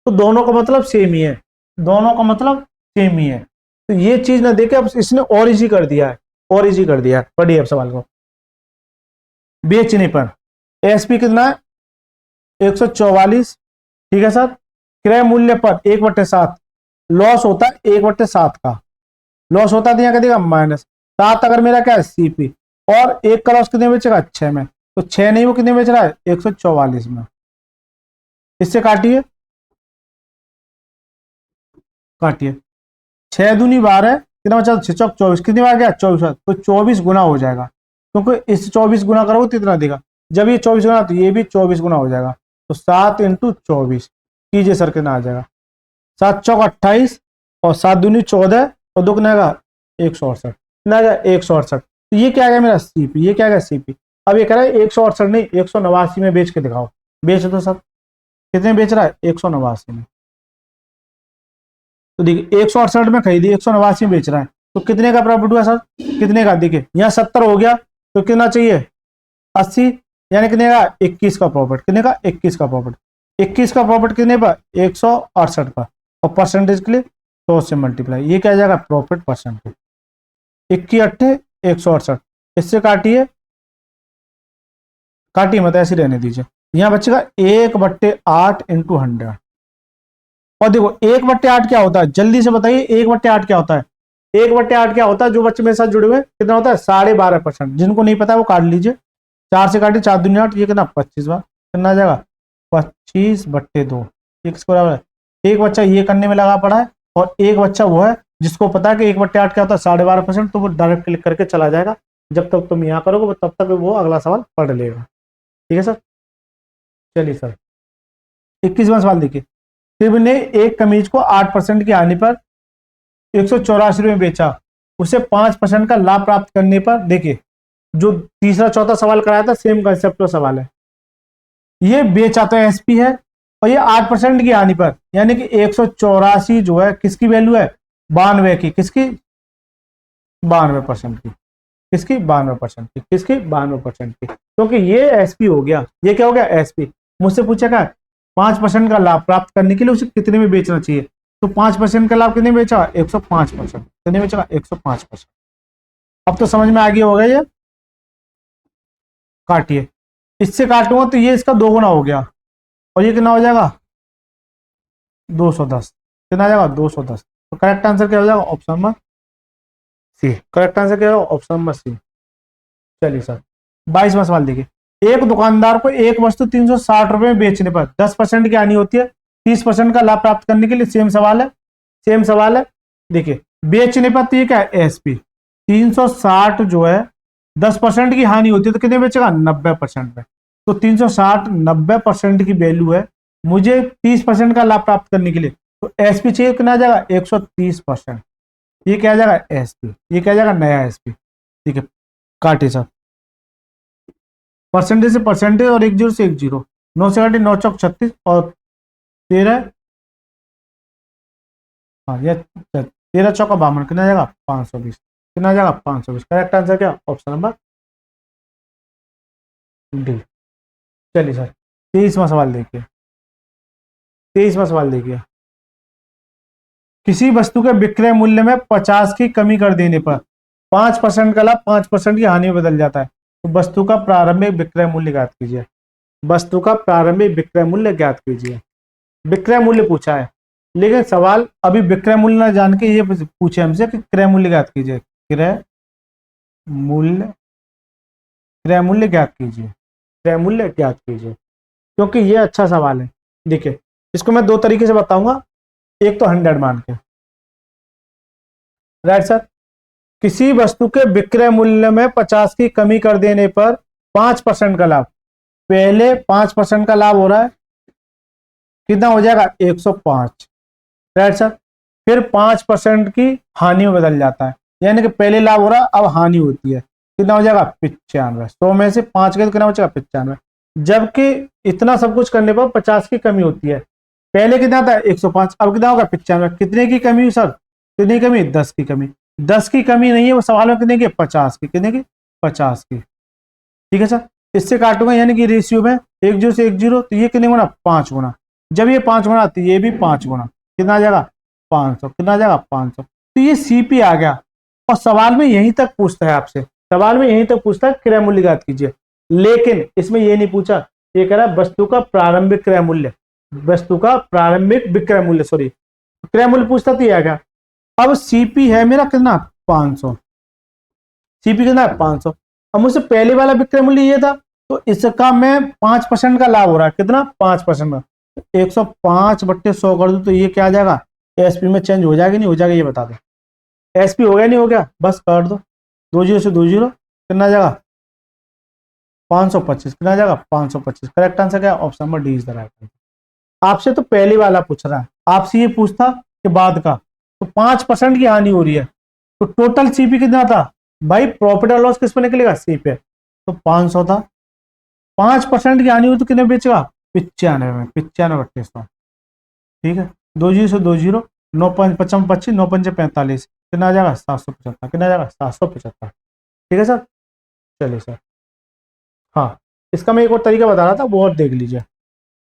Speaker 1: तो दोनों का मतलब सेम ही है, दोनों का मतलब सेम ही है। तो ये चीज ना देके अब इसने और इजी कर दिया है, और इजी कर दिया है। पढ़िए अब सवाल को। बेचने पर एसपी कितना है 144, ठीक है सर। क्रय मूल्य पर 1/7, लॉस होता है 1/7 का, लॉस होता है यहाँ क्या देगा -7। अगर मेरा क्या है सीपी, और एक का लॉस कितने बेचेगा 6 में, तो 6 नहीं वो कितने बेच रहा है 144 में। इससे काटिए, काटिए 6 दूनी 12, कितना बचा 6 चौक 24, कितनी बार गया 24, तो 24 गुना हो जाएगा, क्योंकि इस 24 गुना करोगे तो इतना देगा। जब ये 24 गुना तो ये भी 24 गुना हो जाएगा, तो 7 × 24 कीजिए सर, कितना आ जाएगा 7 चौक 28, और 7 दूनी 14, और 2 कितना आएगा 168, कितना आएगा 168। तो ये क्या आ गया मेरा सीपी, ये क्या आ गया सीपी। अब ये कह रहा है 168 नहीं 189 में बेच के दिखाओ। बेच दो सर, कितने बेच रहा है 189 में। तो देखिए 168 में खरीदी 189 में बेच रहा है, तो कितने का प्रॉफिट हुआ सर, कितने का। देखिए यहाँ 70 हो गया, तो कितना चाहिए 80, यानी कितने का 21 का प्रॉफिट, कितने का 21 का प्रॉफिट। 21 का प्रॉफिट कितने पर 168 का, और परसेंटेज के लिए 100 से मल्टीप्लाई। ये क्या जाएगा प्रॉफिट परसेंटेज। 21 8 168, इससे काटिए, काटिए मत ऐसे रहने दीजिए। यहाँ बचेगा 1/8 × 100। और देखो 1/8 क्या होता है, जल्दी से बताइए 1/8 क्या होता है। 1/8 क्या होता है, जो बच्चे मेरे साथ जुड़े हुए हैं, कितना होता है 12.5%। जिनको नहीं पता है वो काट लीजिए, 4 से काटिए 4 दूनी 8, ये कितना 25 बार, कितना आ जाएगा 25/2। ये किसको बराबर है, एक बच्चा ये करने में लगा पड़ा है, और एक बच्चा वो है जिसको पता है कि 1/8 क्या होता है 12.5%, तो वो डायरेक्ट क्लिक करके चला जाएगा। जब तक तुम यहाँ करोगे तब तक वो अगला सवाल पढ़ लेगा। ठीक है सर, चलिए सर 21वां सवाल देखिए, शिव ने एक कमीज को 8% की हानि पर 184 में बेचा, उसे 5% का लाभ प्राप्त करने पर। देखिए जो तीसरा चौथा सवाल कराया था सेम कंसेप्ट का सवाल है। ये बेचा तो एसपी है, और ये 8% की हानि पर, यानी कि 184 जो है किसकी वैल्यू है, 92 की, किसकी 92% की, किसकी 92% की, किसकी 92% की, क्योंकि ये एसपी हो गया, ये क्या हो गया एसपी। मुझसे पूछेगा 5% का लाभ प्राप्त करने के लिए उसे कितने में बेचना चाहिए, तो 5% का लाभ कितने में बेचा, 105%, कितने बेचा 105%। अब तो समझ में आ गया होगा ये, काटिए, इससे काटूंगा तो ये इसका 2 गुना हो गया, और ये कितना हो जाएगा 210, कितना आ जाएगा 210। तो करेक्ट आंसर क्या हो जाएगा, option number C, correct answer क्या होगा, ऑप्शन नंबर सी। चलिए सर 22वां सवाल देखिए, एक दुकानदार को एक वस्तु 360 रुपए में बेचने पर 10% की हानि होती है, 30% का लाभ प्राप्त करने के लिए सेम सवाल है, सेम सवाल है। देखिए बेचने पर तो ये क्या है एसपी, 360 जो है 10% की हानि होती है तो कितने बेचेगा 90% में, तो 360 90% की वैल्यू है, मुझे 30% का लाभ प्राप्त करने के लिए, तो एसपी चाहिए कितना आ जाएगा 130%, ये क्या आ जाएगा एसपी, ये क्या आ जाएगा नया एसपी। ठीक है काटे सर, परसेंटेज से परसेंटेज और 10 से 10, 9 से काटे 9 चौक 36 और 13, हाँ ये 13 चौका 52, कितना आ जाएगा 520, कितना आ जाएगा 520। करेक्ट आंसर क्या, ऑप्शन नंबर डी। चलिए सर 23वां सवाल देखिए, 23वां सवाल देखिए, किसी वस्तु के विक्रय मूल्य में 50 की कमी कर देने पर 5% का लाभ 5% की हानि में बदल जाता है, तो वस्तु का प्रारंभिक विक्रय मूल्य ज्ञात कीजिए, वस्तु का प्रारंभिक विक्रय मूल्य ज्ञात कीजिए। विक्रय मूल्य पूछा है, लेकिन सवाल अभी विक्रय मूल्य ना जान के ये पूछे हमसे कि क्रय मूल्य ज्ञात कीजिए, मूल्य क्रय मूल्य ज्ञात कीजिए, क्रय मूल्य ज्ञात कीजिए, क्योंकि ये अच्छा सवाल है। देखिए इसको मैं 2 तरीके से बताऊंगा, एक तो 100 मान के, राइट सर, किसी वस्तु के विक्रय मूल्य में 50 की कमी कर देने पर 5% का लाभ, पहले 5% का लाभ हो रहा है, कितना हो जाएगा 105, राइट सर, फिर 5% की हानि में बदल जाता है, यानी कि पहले लाभ हो रहा है अब हानि होती है, कितना हो जाएगा 95, 100 में से 5 के तो कितना बचेगा 95, जबकि इतना सब कुछ करने पर 50 की कमी होती है, पहले कितना था 105, अब कितना होगा 95, कितने की कमी हुई सर, कितनी कमी 10 की कमी, 10 की कमी नहीं है वो सवाल में, कितने की 50 की, कितने की 50 की। ठीक है सर, इससे काटूंगा यानी कि रेशियो में 10 से 10, तो ये कितने गुना 5 गुना, जब ये 5 गुना तो ये भी 5 गुना, कितना आ जाएगा 500, कितना आ जाएगा 500, तो ये सीपी आ गया। और सवाल में यहीं तक पूछता है आपसे, सवाल में यहीं तक पूछता है क्रय मूल्य ज्ञात कीजिए, लेकिन इसमें ये नहीं पूछा, ये कह रहा है वस्तु का प्रारंभिक क्रय मूल्य, वस्तु का प्रारंभिक विक्रय मूल्य, सॉरी क्रय मूल्य पूछता तो ये आ गया। अब सीपी है मेरा कितना 500, सीपी कितना है 500, अब मुझसे पहले वाला विक्रय मूल्य ये था, तो इसका मैं 5% का लाभ हो रहा है, कितना 5% का, 105/100 कर दूं तो ये क्या आ जाएगा एसपी में चेंज हो जाएगा नहीं हो जाएगा, ये बता दो एसपी हो गया नहीं हो गया, बस कर दो 20 से 20, कितना आ जाएगा 525, कितना आ जाएगा 525। करेक्ट आंसर क्या, option number D is the right answer. आपसे तो पहले वाला पूछ रहा है, आपसे ये पूछता कि बाद का, तो 5% की हानि हो रही है, तो टोटल सीपी कितना था भाई, प्रॉफिट और लॉस किस पे निकलेगा सी पे, तो 500 था, 5% की हानि हुई तो कितने बेचेगा 95 में, 95/100। ठीक है 20 से 20, 9×5 = 25, 9×5 = 45, कितना आ जाएगा 775, कितना आ जाएगा 775। ठीक है सर, चलिए सर, हाँ इसका मैं एक और तरीका बता रहा था वो और देख लीजिए,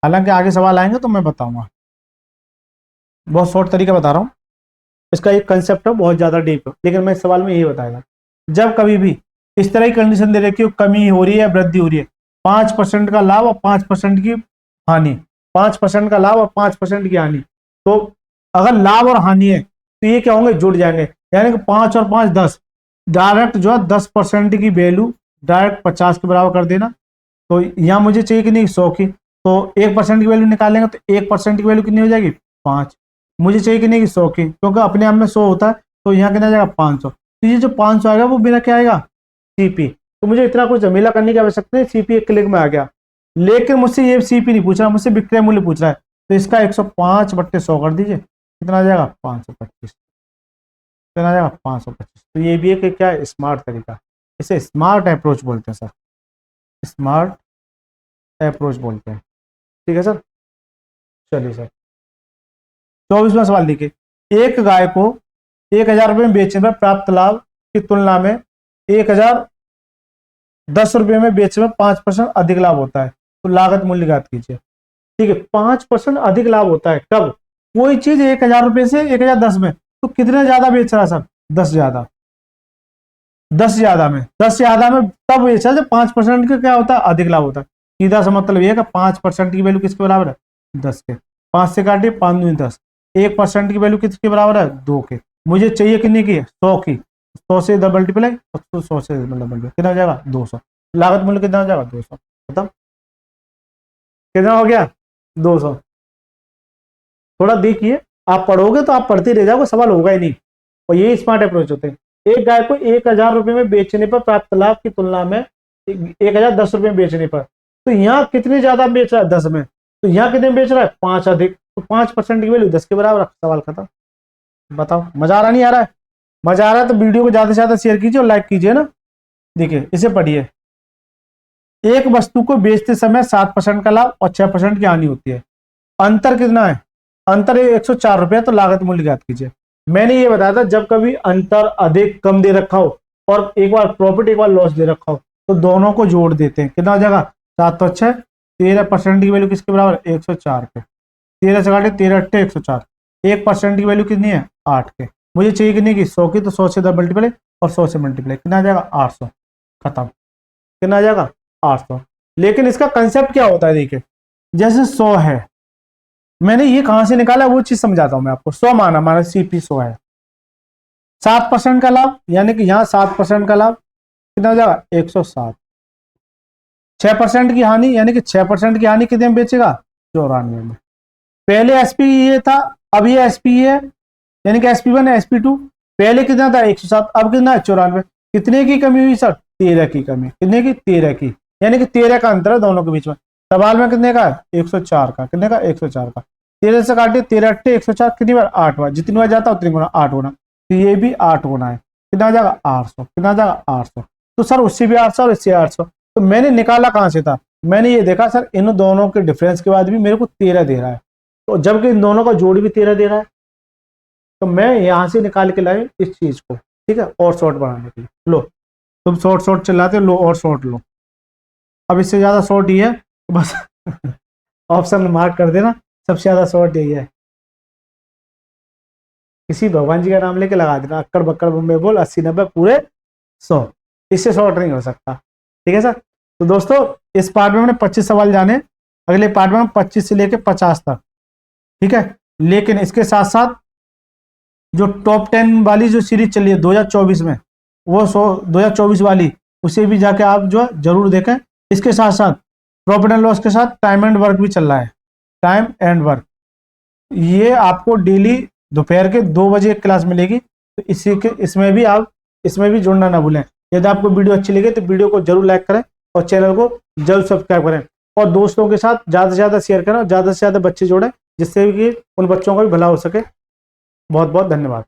Speaker 1: हालांकि आगे सवाल आएंगे तो मैं बताऊंगा, बहुत शॉर्ट तरीका बता रहा हूँ, इसका एक कंसेप्ट है बहुत ज्यादा डीप है, लेकिन मैं इस सवाल में यही बताएगा, जब कभी भी इस तरह की कंडीशन दे रखी हो, कमी हो रही है वृद्धि हो रही है, 5% का लाभ और 5% की हानि, 5% का लाभ और 5% की हानि, तो अगर लाभ और हानि है तो ये क्या होंगे जुड़ जाएंगे, यानी कि 5 और 5 10, डायरेक्ट जो है 10% की वैल्यू डायरेक्ट 50 के बराबर कर देना, तो यहाँ मुझे चाहिए कि नहीं 100 की, तो 1% की वैल्यू निकालेंगे तो 1% की वैल्यू कितनी हो जाएगी 5, मुझे चाहिए कि नहीं कि 100 की, क्योंकि अपने आप में 100 होता है, तो यहाँ कितना जाएगा 500, तो ये जो 500 आएगा वो मेरा क्या आएगा सीपी, तो मुझे इतना कुछ झमेला करने की आवश्यकता नहीं, सीपी एक क्लिक में आ गया। लेकिन मुझसे ये सीपी नहीं पूछ रहा, मुझसे विक्रय मूल्य पूछ रहा है, तो इसका 105/100 कर दीजिए, कितना आ जाएगा 525, कितना आ जाएगा 525। तो ये भी एक क्या है स्मार्ट तरीका, इसे स्मार्ट अप्रोच बोलते हैं सर, स्मार्ट अप्रोच बोलते हैं। ठीक है सर, चलिए सर 24वां सवाल देखिए, एक गाय को 1,000 रुपये में बेचने पर प्राप्त लाभ की तुलना में 1,010 रुपये में बेचने में 5% अधिक लाभ होता है, तो लागत मूल्य ज्ञात कीजिए। ठीक है, 5% अधिक लाभ होता है कब? कोई चीज 1,000 रुपये से 1,010 में, तो कितने ज्यादा बेच रहा है सर? 10 ज्यादा, 10 ज्यादा में, 10 ज्यादा में तब बेचा जब 5% का क्या होता है? अधिक लाभ होता है। सीधा सा मतलब ये है कि 5% की वैल्यू किसके बराबर है? 10 के। 5 से काटिए, 5 दूनी 10। 1% की वैल्यू किसके बराबर है? 2 के। मुझे चाहिए कितने की? 100 की। 100 से मल्टीप्लाई, 100 से मल्टीप्लाई कितना हो जाएगा? 200। लागत मूल्य कितना हो जाएगा? 200। खत्म। कितना हो गया? 200। थोड़ा देखिए, आप पढ़ोगे तो आप पढ़ते रह जाओगे, सवाल होगा ही नहीं। और ये स्मार्ट अप्रोच होते हैं। एक गाय को 1,000 रुपये में बेचने पर प्राप्त लाभ की तुलना में 1,010 रुपये में बेचने पर, तो यहाँ कितने ज्यादा बेच रहा है? 10 में। तो यहाँ कितने में बेच रहा है? 5 अधिक। तो 5% की वैल्यू 10 के बराबर। सवाल खत्म। बताओ, मजा आ रहा नहीं आ रहा है? मजा आ रहा है तो वीडियो को ज्यादा से ज्यादा शेयर कीजिए और लाइक कीजिए ना। देखिए इसे पढ़िए, एक वस्तु को बेचते समय 7% का लाभ और 6% की हानि होती है। अंतर कितना है? अंतर 104 रुपये, तो लागत मूल्य ज्ञात कीजिए। मैंने ये बताया था, जब कभी अंतर अधिक कम दे रखा हो और एक बार प्रॉफिट एक बार लॉस दे रखा हो, तो दोनों को जोड़ देते हैं। कितना हो जाएगा? 7 तो 6, 13% की वैल्यू किसके बराबर? 104 के। 13 से काटे, 13 अट्ठे 104। 1% की वैल्यू कितनी है? 8 के। मुझे चाहिए कितनी की? 100 की। तो 100 से मल्टीप्लाई और 100 से मल्टीप्लाई, कितना आ जाएगा? 800। खत्म। कितना आ जाएगा? 800। लेकिन इसका कंसेप्ट क्या होता है? देखिए, जैसे 100 है, मैंने ये कहां से निकाला वो चीज समझाता हूं मैं आपको। 100 माना सीपी 100 है, 7% का लाभ, यानी कि यहां 7% का लाभ कितना हो जाएगा? 107। 6% की हानि, यानी कि 6% की हानि कितने में बेचेगा? 94 में। पहले एसपी ये था, अब ये एसपी है, यानी कि SP1 है, SP2। पहले कितना था? 107, अब कितना है? 94। कितने की कमी हुई सर? 13 की कमी। कितने की? 13 की। यानी कि 13 का अंतर है दोनों के बीच में। सवाल में कितने का है? 104 का। कितने का? 104 का। 13 से काटिए, 13 अट्ठे 104। कितनी बार? 8 बार। जितनी बार जाता है उतनी गुना 8 गुना। तो ये भी 8 गुना है। कितना आ जाएगा? 800। कितना आ जाएगा? 800। तो सर उससे भी 800 और इससे 800। तो मैंने निकाला कहां से था? मैंने ये देखा सर, इन दोनों के डिफरेंस के बाद भी मेरे को 13 दे रहा है, तो जबकि इन दोनों का जोड़ भी 13 दे रहा है, तो मैं यहां से निकाल के लाए इस चीज को। ठीक है, और शॉर्ट बनाने के लिए। लो, तुम शॉर्ट चलाते हो, लो और शॉर्ट लो। अब इससे ज्यादा शॉर्ट ही है, तो बस ऑप्शन मार्क कर देना, सबसे ज्यादा शॉर्ट यही है। किसी भगवान जी का नाम लेके लगा देना, अक्कड़ बक्कड़ बम्बे बोल 80 90 पूरे 100। इससे शॉर्ट नहीं हो सकता। ठीक है सर। तो दोस्तों, इस पार्ट में हमने 25 सवाल जाने, अगले पार्ट में हम 25 से लेके 50 तक। ठीक है, लेकिन इसके साथ साथ जो टॉप 10 वाली जो सीरीज चली है 2024 में, वो 2024 वाली, उसे भी जाके आप जो जरूर देखें। इसके साथ साथ प्रॉफिट एंड लॉस के साथ टाइम एंड वर्क भी चल रहा है। टाइम एंड वर्क, ये आपको डेली दोपहर के 2 बजे एक क्लास मिलेगी, तो इसमें भी जुड़ना ना भूलें। यदि आपको वीडियो अच्छी लगे तो वीडियो को जरूर लाइक करें और चैनल को जरूर सब्सक्राइब करें, और दोस्तों के साथ ज़्यादा से ज़्यादा शेयर करें और ज़्यादा से ज़्यादा बच्चे जोड़ें, जिससे कि उन बच्चों का भी भला हो सके। बहुत बहुत धन्यवाद।